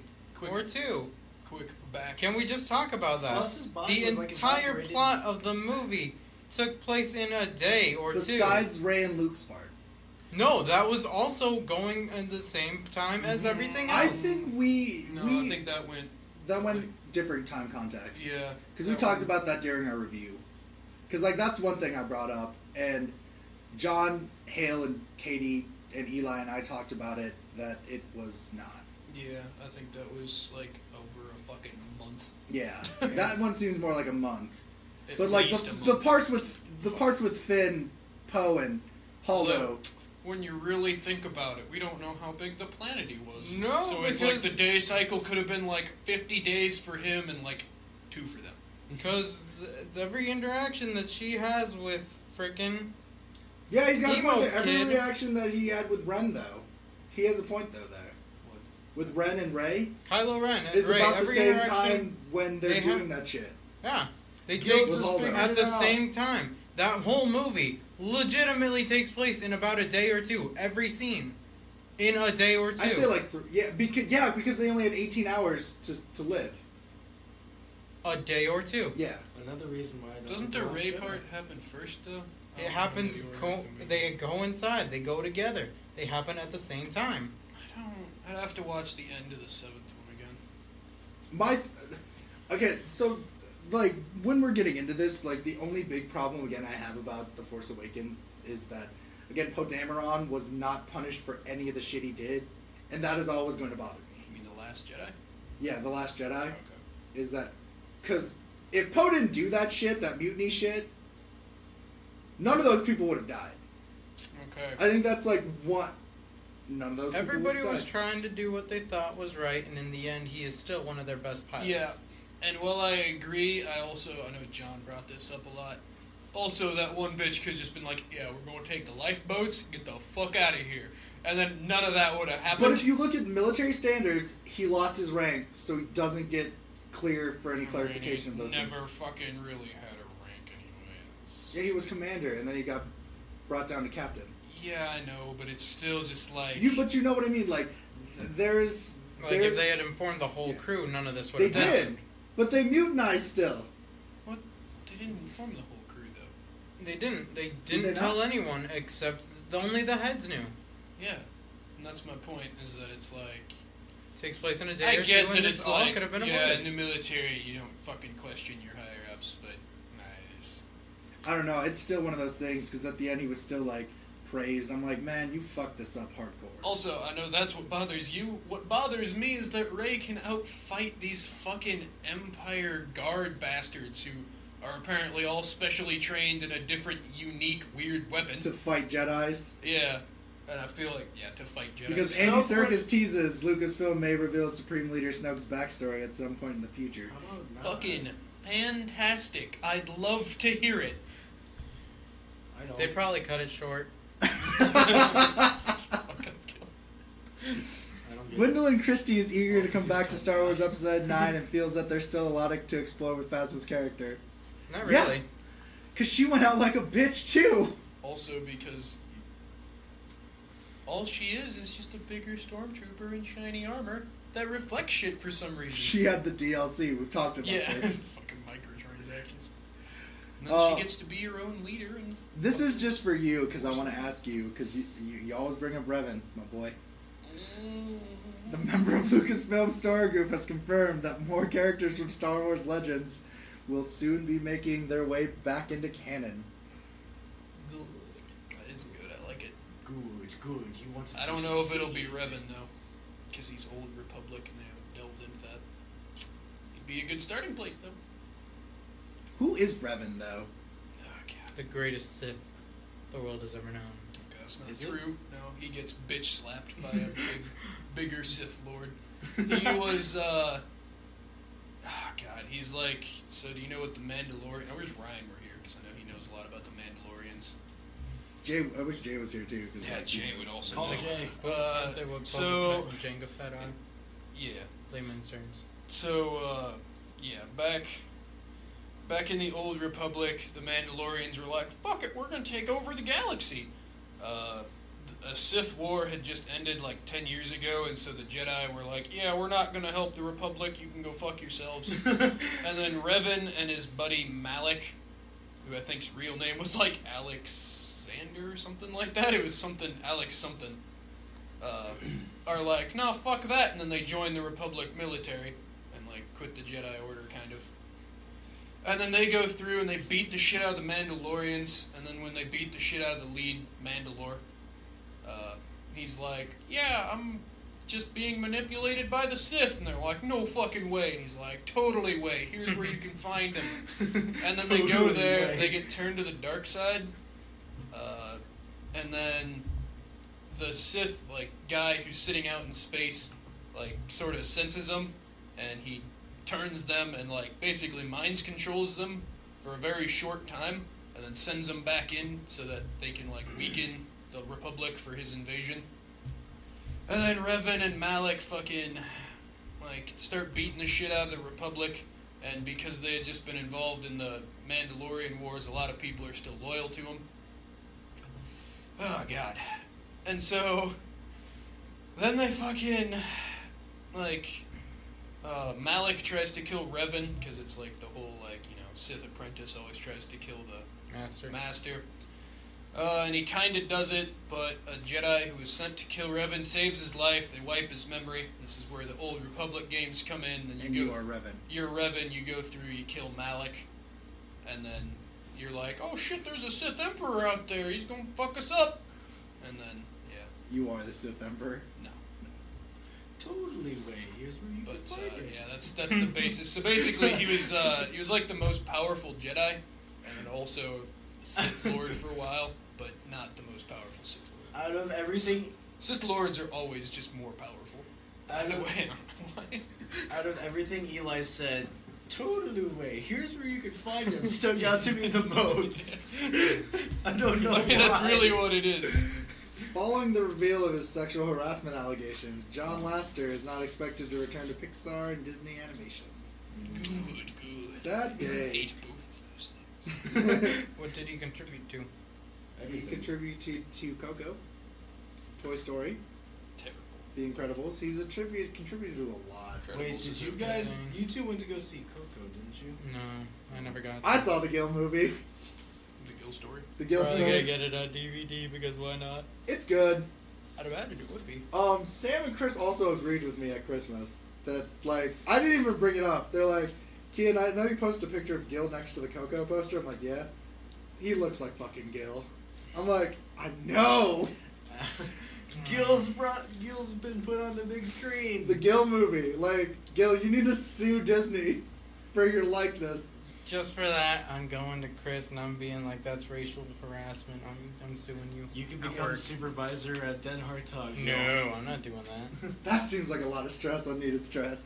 or two. Quick back. Can we just talk about that? Plus his body The was, like, entire evaporated. plot of the movie took place in a day or two. Besides Rey and Luke's part. No, that was also going at the same time as everything else. I think I think that went different time context. Yeah. Because we talked about that during our review. Because like that's one thing I brought up, and John, Hale, and Katie, and Eli and I talked about it, that it was not. Yeah, I think that was like over a fucking month. Yeah, that one seems more like a month. At So like least a the month. parts with Finn, Poe, and Holdo. Look, when you really think about it, we don't know how big the planet he was. No, so it's like the day cycle could have been like 50 days for him and like 2 for them. Because every interaction that she has with frickin' Yeah, he's got a Emo point there. Every kid. reaction that he had with Ren, though, he has a point though there. What? With Ren and Rey, Kylo Ren and is Rey, about the every same interaction, time when they're they doing have- that shit. Yeah, they Guilt take just figured at it the out. same time. That whole movie legitimately takes place in about a day or two. Every scene, in a day or two. I'd say like because they only had 18 hours to live. a day or two. Yeah. Another reason why I don't Doesn't like the Last Ray Jedi. part happen first though? I It don't happens. know the order for me. They coincide. They go together. They happen at the same time. I'd have to watch the end of the 7th one again. Okay, so like when we're getting into this, like the only big problem again I have about The Force Awakens is that again Poe Dameron was not punished for any of the shit he did, and that is always going to bother me. You mean The Last Jedi? Yeah, The Last Jedi Okay. is that because if Poe didn't do that shit, that mutiny shit, none of those people would have died. Okay. I think that's like what none of those. people Everybody would have was died. trying to do what they thought was right, and in the end, he is still one of their best pilots. Yeah, and while I agree, I know John brought this up a lot. Also, that one bitch could have just been like, yeah, we're going to take the lifeboats, get the fuck out of here. And then none of that would have happened. But if you look at military standards, he lost his rank, so he doesn't get clear for any clarification of those things. Never fucking really had a rank anyway. Yeah, he was commander, and then he got brought down to captain. Yeah, I know, but it's still just like... But you know what I mean? Like, there's... Like, if they had informed the whole crew, none of this would They have did, but they mutinized still. What? They didn't inform the whole crew, though. They didn't. They Did didn't they tell not? anyone except only the heads knew. Yeah, and that's my point, is that it's like... Takes place in a day I or two, get that and it's this all like, could have been yeah, avoided. in the military, you don't fucking question your higher-ups, but nice. I don't know. It's still one of those things because at the end he was still like praised. I'm like, man, you fucked this up hardcore. Also, I know that's what bothers you. What bothers me is that Rey can outfight these fucking Empire Guard bastards who are apparently all specially trained in a different, unique, weird weapon. To fight Jedi's. Yeah, and I feel like, to fight Jedi. Because Andy Serkis teases Lucasfilm may reveal Supreme Leader Snoke's backstory at some point in the future. How about not? Fucking fantastic. I'd love to hear it. I don't. They probably cut it short. I don't get it. Gwendolyn Christie is eager to come back to Star Wars Episode 9 and feels that there's still a lot to explore with Phasma's character. Not Yeah. really. Because she went out like a bitch, too. Also because all she is just a bigger stormtrooper in shiny armor that reflects shit for some reason. She had the DLC. We've talked about Yeah, this. fucking microtransactions. And then she gets to be her own leader. And This is just for you, because I want to ask you, because you always bring up Revan, my boy. The member of Lucasfilm Story Group has confirmed that more characters from Star Wars Legends will soon be making their way back into canon. That is good. I like it. Good. You want to I don't know if it'll be Revan though, because he's Old Republic and they haven't delved into that. He'd be a good starting place though. Who is Revan, though? Oh god. The greatest Sith the world has ever known. Okay. that's not Is it? true. No, he gets bitch slapped by a bigger Sith Lord. He was, oh God, he's like, so do you know what the Mandalorian, I wish Ryan were here, because I know he knows a lot about the Mandalorians. Jay, I wish Jay was here too. Cause Yeah, Jay would also Call know. Jay. So, Jango Fett on yeah. layman's terms. So, yeah, back in the old Republic, the Mandalorians were like, fuck it, we're gonna take over the galaxy. A Sith war had just ended like 10 years ago, and so the Jedi were like, yeah, we're not gonna help the Republic, you can go fuck yourselves. And then Revan and his buddy Malik, who I think's real name was like Alexander or something like that, it was something, Alex something, are like, no, fuck that, and then they join the Republic military, and like quit the Jedi Order, kind of. And then they go through and they beat the shit out of the Mandalorians, and then when they beat the shit out of the lead Mandalore, he's like, yeah, I'm just being manipulated by the Sith, and they're like, no fucking way, and he's like, totally way, here's where you can find him. And then they go there, way. they get turned to the dark side, and then the Sith, like, guy who's sitting out in space, like, sort of senses them, and he turns them and, like, basically mind controls them for a very short time, and then sends them back in so that they can, like, weaken the Republic for his invasion. And then Revan and Malik fucking, like, start beating the shit out of the Republic, and because they had just been involved in the Mandalorian Wars, a lot of people are still loyal to them. Oh, God. And so, then they fucking, like, Malik tries to kill Revan, because it's like the whole, like, you know, Sith apprentice always tries to kill the master. And he kind of does it, but a Jedi who was sent to kill Revan saves his life. They wipe his memory. This is where the old Republic games come in. And you are Revan. You're Revan. You go through. You kill Malik, and then you're like, oh shit, there's a Sith Emperor out there. He's gonna fuck us up. And then You are the Sith Emperor. no. Totally way. Here's where you But can find it. yeah, that's the basis. So basically, he was like the most powerful Jedi, and then also Sith Lord for a while, but not the most powerful Sith Lord. Out of everything, Sith Lords are always just more powerful. By out the of, way, I don't know why. out of everything Eli said, totally way. Here's where you can find him. Stuck out to me the most. I don't know. I mean, that's why. really what it is. Following the reveal of his sexual harassment allegations, John Lasseter is not expected to return to Pixar and Disney animation. Good. Sad I day. hate both of those things. What did he contribute to? He contributed to Coco, Toy Story, Terrible. The Incredibles. He's contributed to a lot. Wait, Incredibles did is you okay. guys? You two went to go see Coco, didn't you? No, I never got I saw the Gil movie. The Gill story. The Gil Probably gonna story. get it on DVD because why not? It's good. I'd imagine it would be. Sam and Chris also agreed with me at Christmas that, like, I didn't even bring it up. They're like, Kien, I know you posted a picture of Gil next to the Coco poster. I'm like, yeah. He looks like fucking Gil. I'm like, I know. Gil's been put on the big screen. The Gil movie. Like, Gil, you need to sue Disney for your likeness. Just for that, I'm going to Chris and I'm being like, that's racial harassment. I'm suing you. You can At become work. supervisor at Den Hartog. No, I'm not doing that. That seems like a lot of stress, unneeded stress.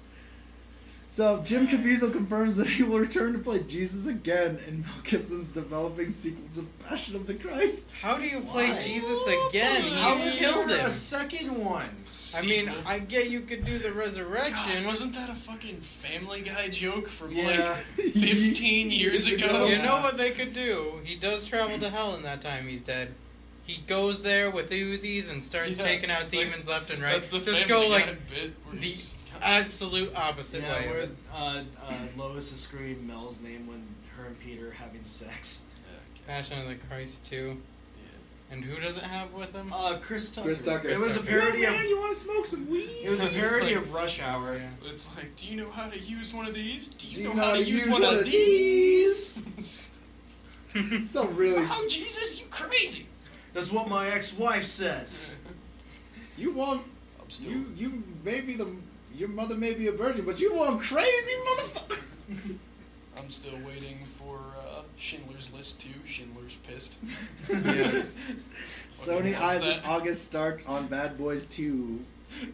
So, Jim Caviezel confirms that he will return to play Jesus again in Mel Gibson's developing sequel to The Passion of the Christ. How do you play Why? Jesus again? How He is killed there him. a second one? I mean, I get you could do the God, resurrection. wasn't that a fucking Family Guy joke from Yeah. like 15 years ago? You know what they could do? He does travel to hell in that time he's dead. He goes there with Uzis and starts Yeah, taking out like, demons left and right. That's the Just Family go Guy like bit where the he's- absolute opposite Yeah, way of where it. Lois is screaming Mel's name when her and Peter are having sex. Passion of the Christ 2. And who does it have with him? Chris Tucker. Chris Tucker. It was a Tucker. parody Yo, of. man, you want to smoke some weed? It was a parody like- of Rush Hour. Yeah. It's like, do you know how to use one of these? Do Do you know how to use one one of these? So really, Oh, Jesus, you crazy! That's what my ex-wife says. you want I'm still. you may be your mother may be a virgin, but you want crazy motherfucker. I'm still waiting for Schindler's List 2, Schindler's Pissed. Yes. Sony eyes an August start on Bad Boys 2.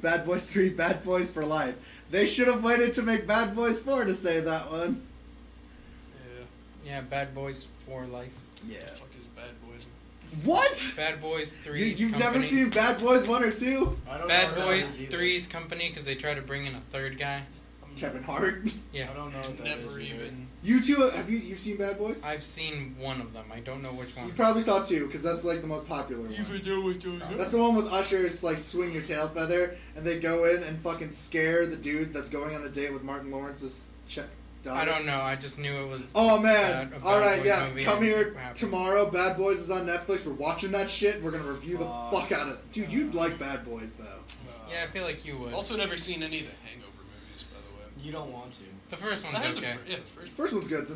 Bad Boys 3, Bad Boys for Life. They should have waited to make Bad Boys 4 to say that one. Yeah, Bad Boys for Life. Yeah. What the fuck is Bad Boys? What? Bad Boys 3's You've company. never seen Bad Boys 1 or 2? I don't Bad know Boys 3's company because they try to bring in a third guy. Kevin Hart. Yeah. I don't know what that Never is either. even. You two, you've seen Bad Boys? I've seen one of them. I don't know which one. You probably saw 2 because that's like the most popular one. know what those That's the one with Usher's like swing your tail feather, and they go in and fucking scare the dude that's going on a date with Martin Lawrence's daughter. I don't know. I just knew it was. Oh man! a Bad All right, Boys yeah. movie Come and here what happened. tomorrow. Bad Boys is on Netflix. We're watching that shit. And we're gonna review the fuck out of it. Dude, you'd like Bad Boys though. Yeah, I feel like you would. Also, never seen any of the Hangover movies, by the way. You don't want to. The first one's I had okay. the First one's good.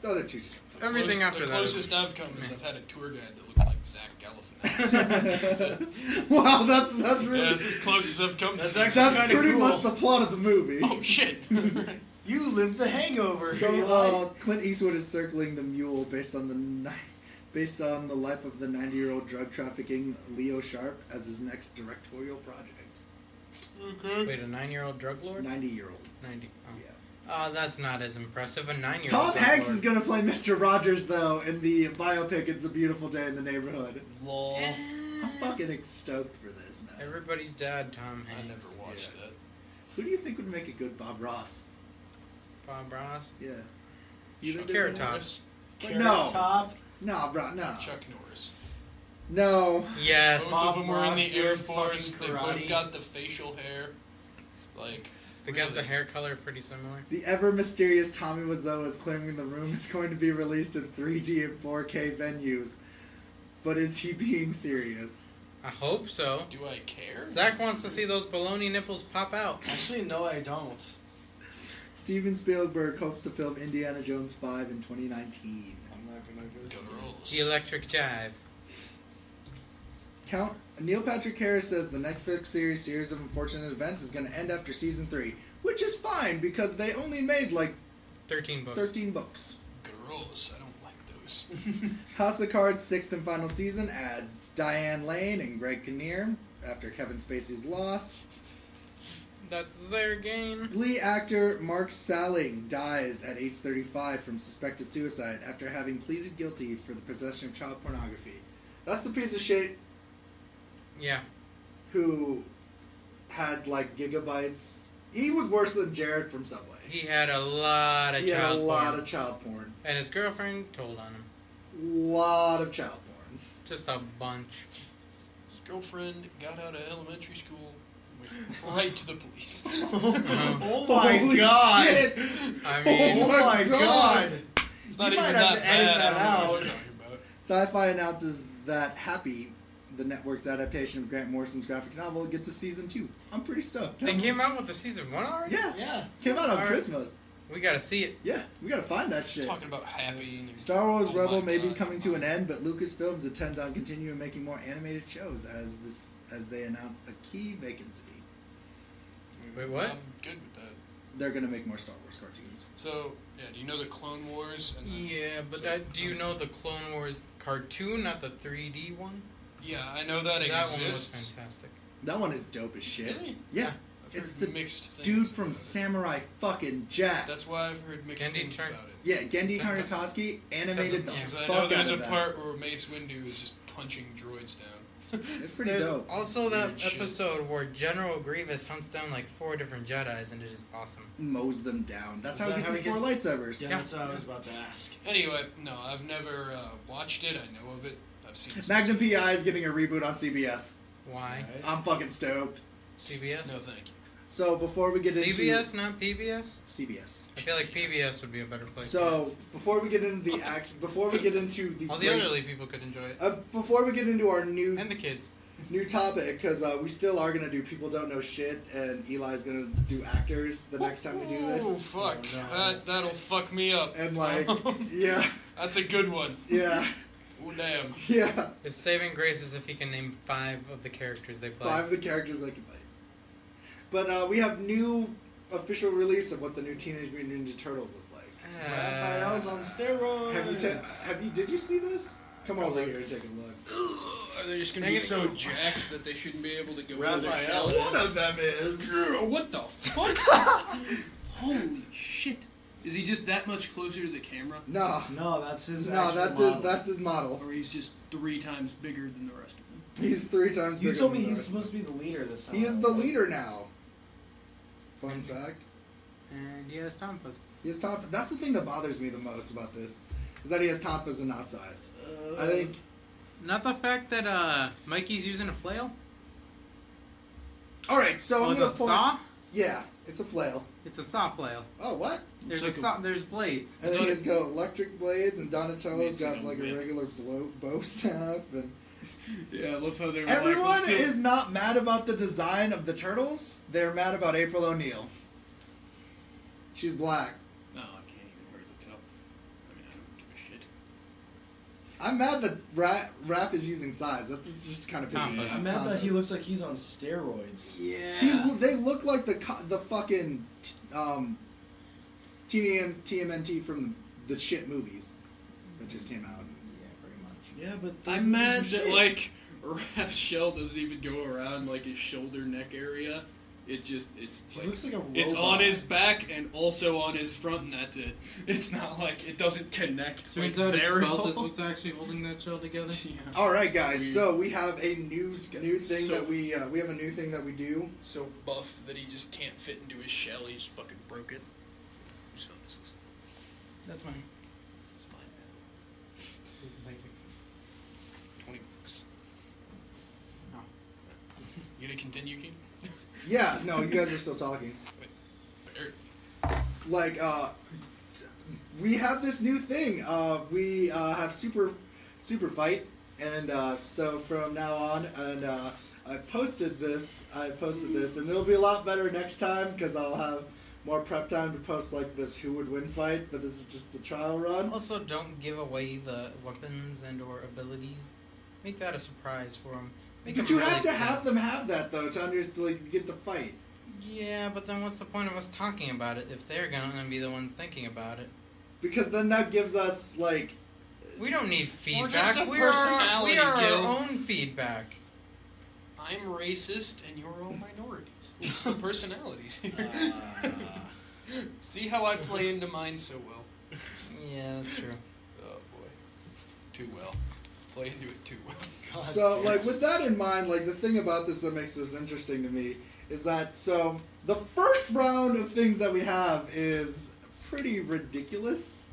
The other two. Everything after the that is- closest I've come is I've had a tour guide that looked like Zach Galifianakis. Wow, that's really. Yeah, it's as close as I've come. That's to actually That's kinda pretty cool. much the plot of the movie. Oh shit! You live the hangover. So, You're like- Clint Eastwood is circling the mule based on the life of the 90-year-old drug trafficking Leo Sharp as his next directorial project. Okay. Wait, a 9-year-old drug lord? 90-year-old. 90. Oh. Yeah. That's not as impressive. A 9-year-old. Tom drug Hanks lord. is gonna play Mr. Rogers though in the biopic "It's a Beautiful Day in the Neighborhood." Lol. I'm fucking stoked for this, man. Everybody's dad, Tom I Hanks. never watched that. Who do you think would make a good Bob Ross? Bob Ross. Yeah. Chuck Carrot Top. Tops. Carrot No. Top. No, bro, no. Chuck Norris. No. Yes. Both Bob of them were in the Ross Air doing Force. fucking They both karate. got the facial hair. Like. They got the really. hair color pretty similar. The ever mysterious Tommy Wiseau is claiming the room is going to be released in 3D and 4K venues. But is he being serious? I hope so. Do I care? Zach wants to see those baloney nipples pop out. Actually, no, I don't. Steven Spielberg hopes to film Indiana Jones 5 in 2019. I'm not gonna go see it. Girls. The electric jive. Neil Patrick Harris says the Netflix series of unfortunate events is going to end after season 3, which is fine because they only made like 13 books. 13 books. Girls. I don't like those. House of Cards' 6th and final season adds Diane Lane and Greg Kinnear after Kevin Spacey's loss. That's their game. Glee actor Mark Salling dies at age 35 from suspected suicide after having pleaded guilty for the possession of child pornography. That's the piece of shit Yeah. who had like gigabytes. He was worse than Jared from Subway. He had a lot of He had a child lot porn. of child porn. And his girlfriend told on him. Lot of child porn. Just a bunch. His girlfriend got out of elementary school, went right to the police. Oh my Holy god! shit. I mean- Oh my god! It's not You even might have that to edit bad. that I don't know what out. you're talking about. Sci-Fi announces that Happy, the network's adaptation of Grant Morrison's graphic novel, gets a season 2. I'm pretty stoked. They came out with the season 1 already? Yeah, Yeah. came out on Alright. Christmas. We gotta see it. Yeah, we gotta find that shit. Talking about happy. And you're- Star Wars oh Rebel my may be God, coming come to an on. end, but Lucasfilms intend on continuing making more animated shows as they announce a key vacancy. Wait, what? I'm good with that. They're gonna make more Star Wars cartoons. So, yeah, do you know the Clone Wars? And the, Yeah, but do you know the Clone Wars cartoon, not the 3D one? Yeah, I know that That one was exists. fantastic. That one is dope as shit. Really? Yeah, I've it's heard the mixed things dude from about it. Samurai fucking Jack. That's why I've heard mixed Gendy things Turn- about it. Yeah, Gendy Karnatowski animated the Yeah. Because I fuck know out there's a of that. part where Mace Windu is just punching droids down. It's pretty There's dope. also that Weird shit. episode where General Grievous hunts down like 4 different Jedis, and it is awesome. Mows them down. That's Is how that he how gets he his 4 lightsabers. Yeah, that's what I was about to ask. Anyway, no, I've never watched it. I know of it. I've seen it. Magnum PI is getting a reboot on CBS. Why? Right. I'm fucking stoked. CBS? No, thank you. So before we get into CBS, not PBS? CBS. I feel like PBS would be a better place. So before we get into the before we get into the all the elderly people could enjoy it. before we get into our new And the kids. topic, because we still are gonna do People Don't Know Shit, and Eli's gonna do actors the next time we do Oh this. fuck! Oh, no. That'll fuck me up. And like, yeah, That's a good one. yeah, Oh damn. yeah. His saving grace is if he can name 5 of the characters they play. 5 of the characters they can play. But we have new official release of what the new Teenage Mutant Ninja Turtles look like. Raphael's on steroids. Did you see this? Come over here and take a look. Are they just gonna be so jacked that they shouldn't be able to go into their Raphael. shell? One of them is. What the fuck? Holy shit! Is he just that much closer to the camera? No, that's his. that's his model. Or he's just 3 times bigger than the rest of them? He's 3 times bigger. You told me than the he's rest. supposed to be the leader this time. He is the leader now. Fun fact. And he has tonfas. He has tonfas. That's the thing that bothers me the most about this, is that he has tonfas and not size. I think. Not the fact that Mikey's using a flail. All right, so I'm With gonna a point. saw? Yeah, it's a flail. It's a saw flail. Oh, what? There's blades. And then he's got electric blades, and Donatello's It's got like a like a whip. regular bow staff, and Yeah, I love how they're everyone is not mad about the design of the turtles. They're mad about April O'Neil. She's black. No, I can't even hardly tell. I mean, I don't give a shit. I'm mad that Raph is using size. That's just kind of pissing me off. I'm mad that he looks like he's on steroids. Yeah. They look like the fucking TMNT from the shit movies that just came out. Yeah, pretty much. Yeah, but I'm mad that like Raph's shell doesn't even go around like his shoulder neck area. It's he like, looks like a robot. it's on his back and also on his front, and that's it. It's not like it doesn't connect. Turns like, out his there belt at is all. what's actually holding that shell together. Yeah. All right, guys. Weird. So we have a new thing so- that we have a new thing that we do. So buff that he just can't fit into his shell. He just fucking broke it. Whose phone is this? That's mine. It's mine, man. 20 bucks. No. You gonna continue, Kien? Yeah. No, you guys are still talking. Fair. Like, we have this new thing. We have super fight, and so from now on, and I posted this, and it'll be a lot better next time because I'll have more prep time to post like this who would win fight. But this is just the trial run. Also, don't give away the weapons and or abilities. Make that a surprise for them. But you have to have them have that though to like get the fight. Yeah, but then what's the point of us talking about it if they're gonna be the ones thinking about it? Because then that gives us like. We don't need We're feedback. just a We are personality our guild. own feedback. I'm racist and you're all minorities. It's the personalities here. See how I play into mine so well. Yeah, that's true. Oh boy. Too well. Play into it too well. God So, damn. like, with that in mind, like, the thing about this that makes this interesting to me is that, so, the first round of things that we have is pretty ridiculous.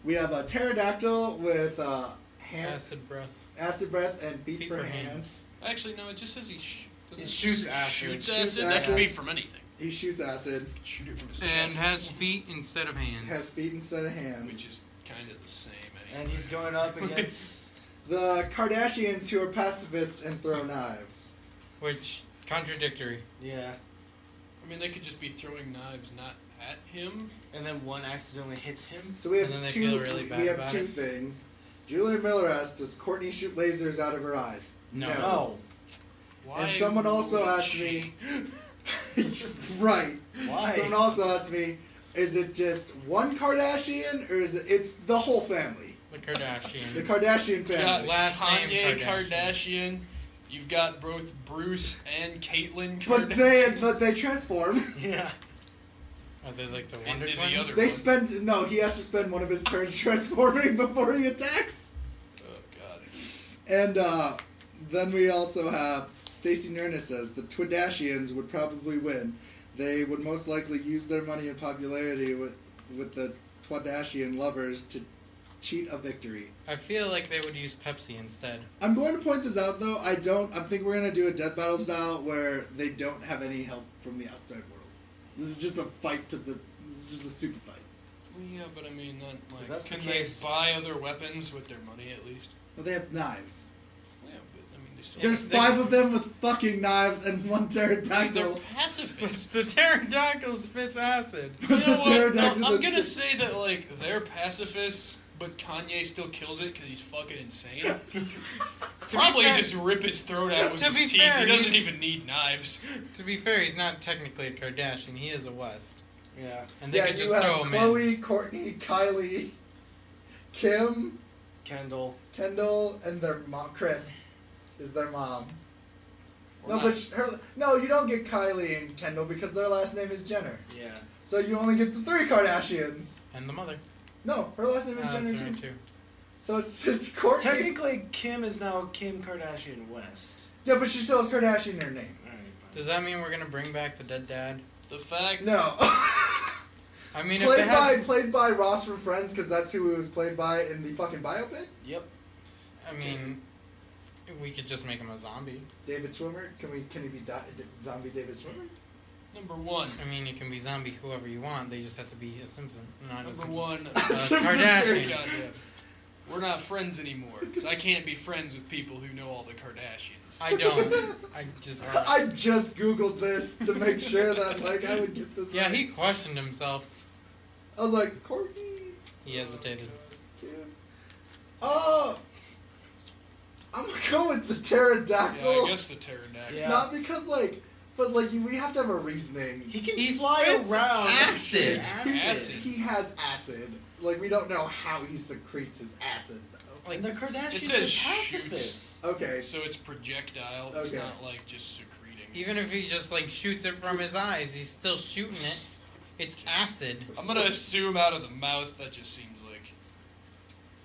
We have a pterodactyl with Acid breath. acid breath, and feet for hands. Actually, no, it just says he It shoots acid. Shoots Shoots acid? That acid. can be from anything. He shoots acid, You can shoot it from his And chest. has feet instead of hands. has feet instead of hands. Which is kind of the same, And he's going up against. The Kardashians who are pacifists and throw knives. Which, contradictory. Yeah. I mean, they could just be throwing knives not at him. And then one accidentally hits him. So we have And then they two. feel really bad we have about two it. things. Julia Miller asks, "Does Courtney shoot lasers out of her eyes?" No. No. Why And someone also would asked she? me. Right. Why? Someone also asked me, "Is it just one Kardashian, or is it? It's the whole family, The Kardashians. the Kardashian You got family." Last name Kanye Kardashian. Kardashian. You've got both Bruce and Caitlyn But Kardashian. they transform. Yeah. Are they like the And Wonder the Twins? other- They spend no. He has to spend one of his turns transforming before he attacks. Oh god. And then we also have Stacey Nerna says the Twidashians would probably win. They would most likely use their money and popularity with the Twidashian lovers to cheat a victory. I feel like they would use Pepsi instead. I'm going to point this out though. I think we're gonna do a death battle style where they don't have any help from the outside world. This is just a fight this is just a super fight. Well, yeah, but I mean, not like. If that's the Can case- they buy other weapons with their money at least? Well, they have knives. Yeah, but I mean, they still. There's they- 5 of them with fucking knives and one I mean, they're pterodactyl. pacifists. The pterodactyl spits acid. You know The what? pterodactyl No, I'm that- gonna say that like they're pacifists, but Kanye still kills it because he's fucking insane. Probably fair- just rip its throat out with To his be teeth. fair, He doesn't he's- even need knives. To be fair, he's not technically a Kardashian. He is a West. Yeah. And they could just you throw have them Chloe, in. Courtney, Kylie, Kim, Kendall, and their mom. Chris is their mom. Or No, not. but you don't get Kylie and Kendall because their last name is Jenner. yeah. So you only get the 3 Kardashians. And the mother. No, her last name is Jenner That's too. right, too. So it's Courtney. Technically, Kim is now Kim Kardashian West. Yeah, but she still has Kardashian in her name. Alright, fine. Does that mean we're gonna bring back the dead dad? The fact. No. I mean, if they had... played by Ross from Friends because that's who it was played by in the fucking biopic. Yep. I mean, we could just make him a zombie. David Schwimmer. Can he be zombie David Schwimmer? Number one. I mean, you can be zombie whoever you want. They just have to be a Simpson, not a Number Simpson. one. Kardashian. Goddamn. We're not friends anymore because I can't be friends with people who know all the Kardashians. I don't. I just Googled this to make sure that I would get this. Yeah, right. he questioned himself. I was like, Courtney. He hesitated. Kim. I'm gonna go with the pterodactyl. Yeah, I guess the pterodactyl. Yeah. Not because but we have to have a reasoning. He can He fly spits around. acid. Acid. He has acid. We don't know how he secretes his acid though. Like the Kardashians It says are pacifists. Okay. So it's projectile. It's Okay. not like just secreting. Even if he just shoots it from his eyes, he's still shooting it. It's acid. I'm gonna assume out of the mouth. That just seems like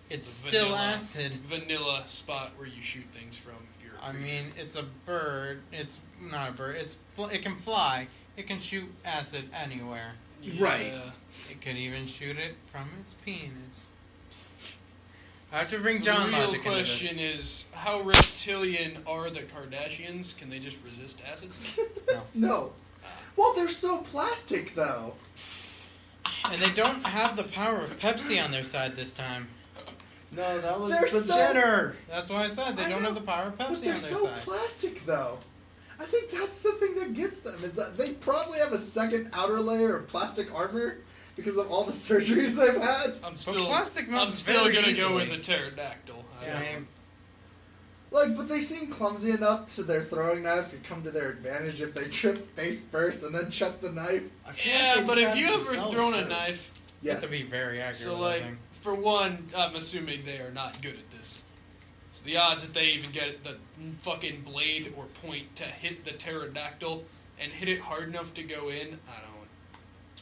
It's the still vanilla- acid. Vanilla spot where you shoot things from. If you're a I creature. mean, it's a bird. It's not a bird. It can fly. It can shoot acid anywhere. Right. It could even shoot it from its penis. I have to bring So John the real Logic into question this. is, how reptilian are the Kardashians? Can they just resist acid? No. Well, they're so plastic though. And they don't have the power of Pepsi on their side this time. No, that was They're the so- Jenner. That's why I said they I don't know, have the power of Pepsi on But their they're so side. plastic though. I think that's the thing that gets them is that they probably have a second outer layer of plastic armor because of all the surgeries they've had. I'm still, plastic melts I'm still very gonna easily. go with the pterodactyl. Same. But they seem clumsy enough so their throwing knives could come to their advantage if they trip face first and then chuck the knife. I feel Yeah, like but they if stab you ever themselves thrown a first. knife, You have Yes. to be very accurate. so with everything. for one, I'm assuming they are not good at this. So the odds that they even get the fucking blade or point to hit the pterodactyl and hit it hard enough to go in, I don't.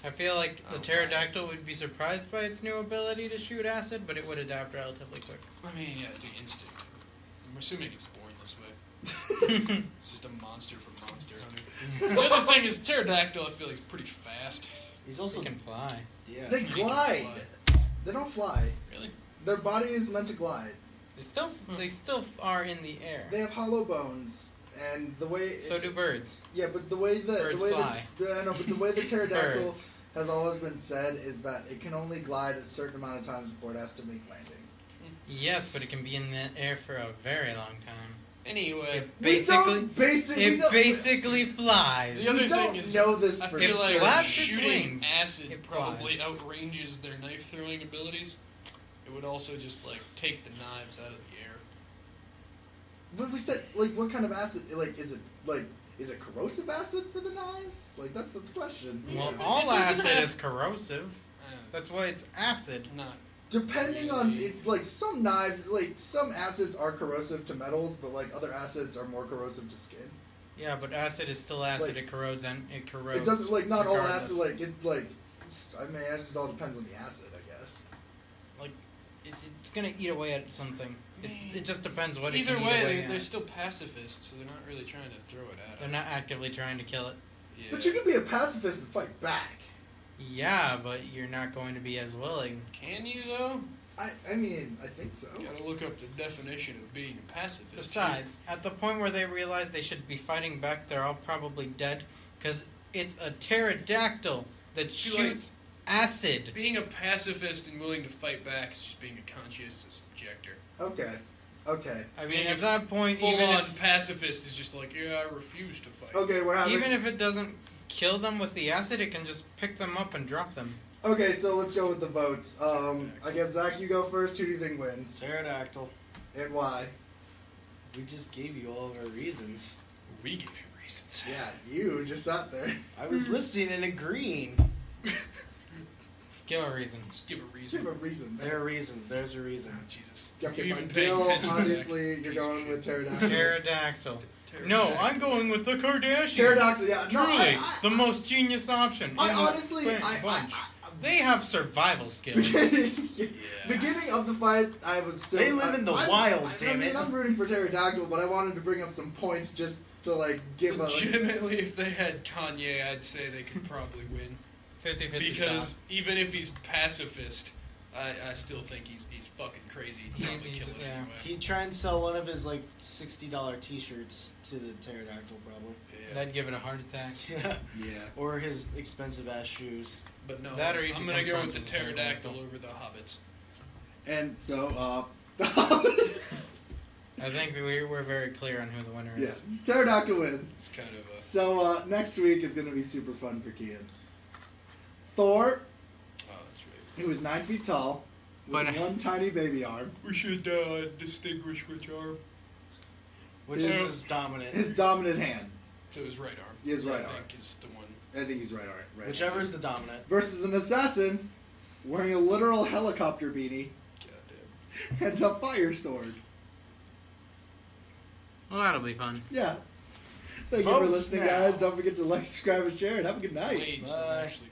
I feel like the Oh, pterodactyl would be surprised by its new ability to shoot acid, but it would adapt relatively quick. I mean, yeah, it'd be instinct. I'm assuming it's born this way. It's just a monster from Monster Hunter. The other thing is pterodactyl. I feel like is pretty fast. He's They also can fly. yeah. They They can glide. fly. They don't fly. Really? Their body is meant to glide. They still are in the air. They have hollow bones, and the way So do birds. yeah, but the way Birds the way fly. I know, but the way the pterodactyl Birds. has always been said is that it can only glide a certain amount of times before it has to make landing. Yes, but it can be in the air for a very long time. Anyway, It basically, we basically flies. the other we don't thing is, know this I for feel If like it flaps its shooting wings, acid it probably flies. outranges their knife throwing abilities. It would also just take the knives out of the air. But we said what kind of acid? Is it corrosive acid for the knives? That's the question. Well, Yeah. all It doesn't acid have- is corrosive. That's why it's acid. Not Depending on Really? it, some knives, some acids are corrosive to metals, but other acids are more corrosive to skin. Yeah, but acid is still acid. Like- It corrodes and it corrodes. It doesn't not all regardless. acid I mean, it just all depends on the acid, I guess. It's gonna eat away at something. It just depends what it Either can eat way, away they're at. still pacifists, so they're not really trying to throw it at They're us. not actively trying to kill it. Yeah. But you can be a pacifist and fight back. Yeah, but you're not going to be as willing. Can you though? I mean, I think so. You gotta look up the definition of being a pacifist. Besides, at the point where they realize they should be fighting back, they're all probably dead because it's a pterodactyl that See, shoots acid. being a pacifist and willing to fight back is just being a conscientious objector. Okay. I mean, Being at a that point, even Full-on if, pacifist is just yeah, I refuse to fight. Okay, we're having. even if it doesn't kill them with the acid, it can just pick them up and drop them. Okay, so let's go with the votes. I guess Zach, you go first. Who do you think wins? Pterodactyl. And why? We just gave you all of our reasons. We give you reasons. Yeah, you just sat there. I was listening and agreeing. Give a reason. Just give a Give reason. a reason. There are reasons. There's a reason. Oh, Jesus. Okay, You fine. even paying Bill, attention to that obviously, you're piece going of with shit. pterodactyl. Pterodactyl. Pterodactyl. No, I'm going with the Kardashians. Pterodactyl, yeah. No, Truly, the most genius option. in I this honestly, bunch. They have survival skills. Beginning of the fight, I was still. They live in the wild, damn I mean, it. I'm rooting for pterodactyl, but I wanted to bring up some points just to like give a. Legitimately, if they had Kanye, I'd say they could probably win. 50-50 Because shot. even if he's pacifist, I still think he's fucking crazy. He'd probably kill it Yeah. anyway. He'd try and sell one of his like $60 T-shirts to the pterodactyl, probably. And I'd give it a heart attack. Yeah. Yeah. Or his expensive ass shoes. But no, That or he'd I'm become gonna go friends with the with the pterodactyl pterodactyl. over the hobbits. And so, I think we're very clear on who the winner yeah, is. pterodactyl wins. It's kind of a. So next week is going to be super fun for Kien. Thor, Oh, that's right. who is 9 feet tall, with But- one tiny baby arm. We should distinguish which arm. Which His- is his dominant. His dominant hand. So his right arm. His right I arm. think is the one. I think he's right arm. Right Whichever arm. is the dominant. Versus an assassin wearing a literal helicopter beanie Goddamn. and a fire sword. Well, that'll be fun. Yeah. Thank you for Votes listening, now. guys. Don't forget to like, subscribe, and share, and have a good night. Blades don't Bye. actually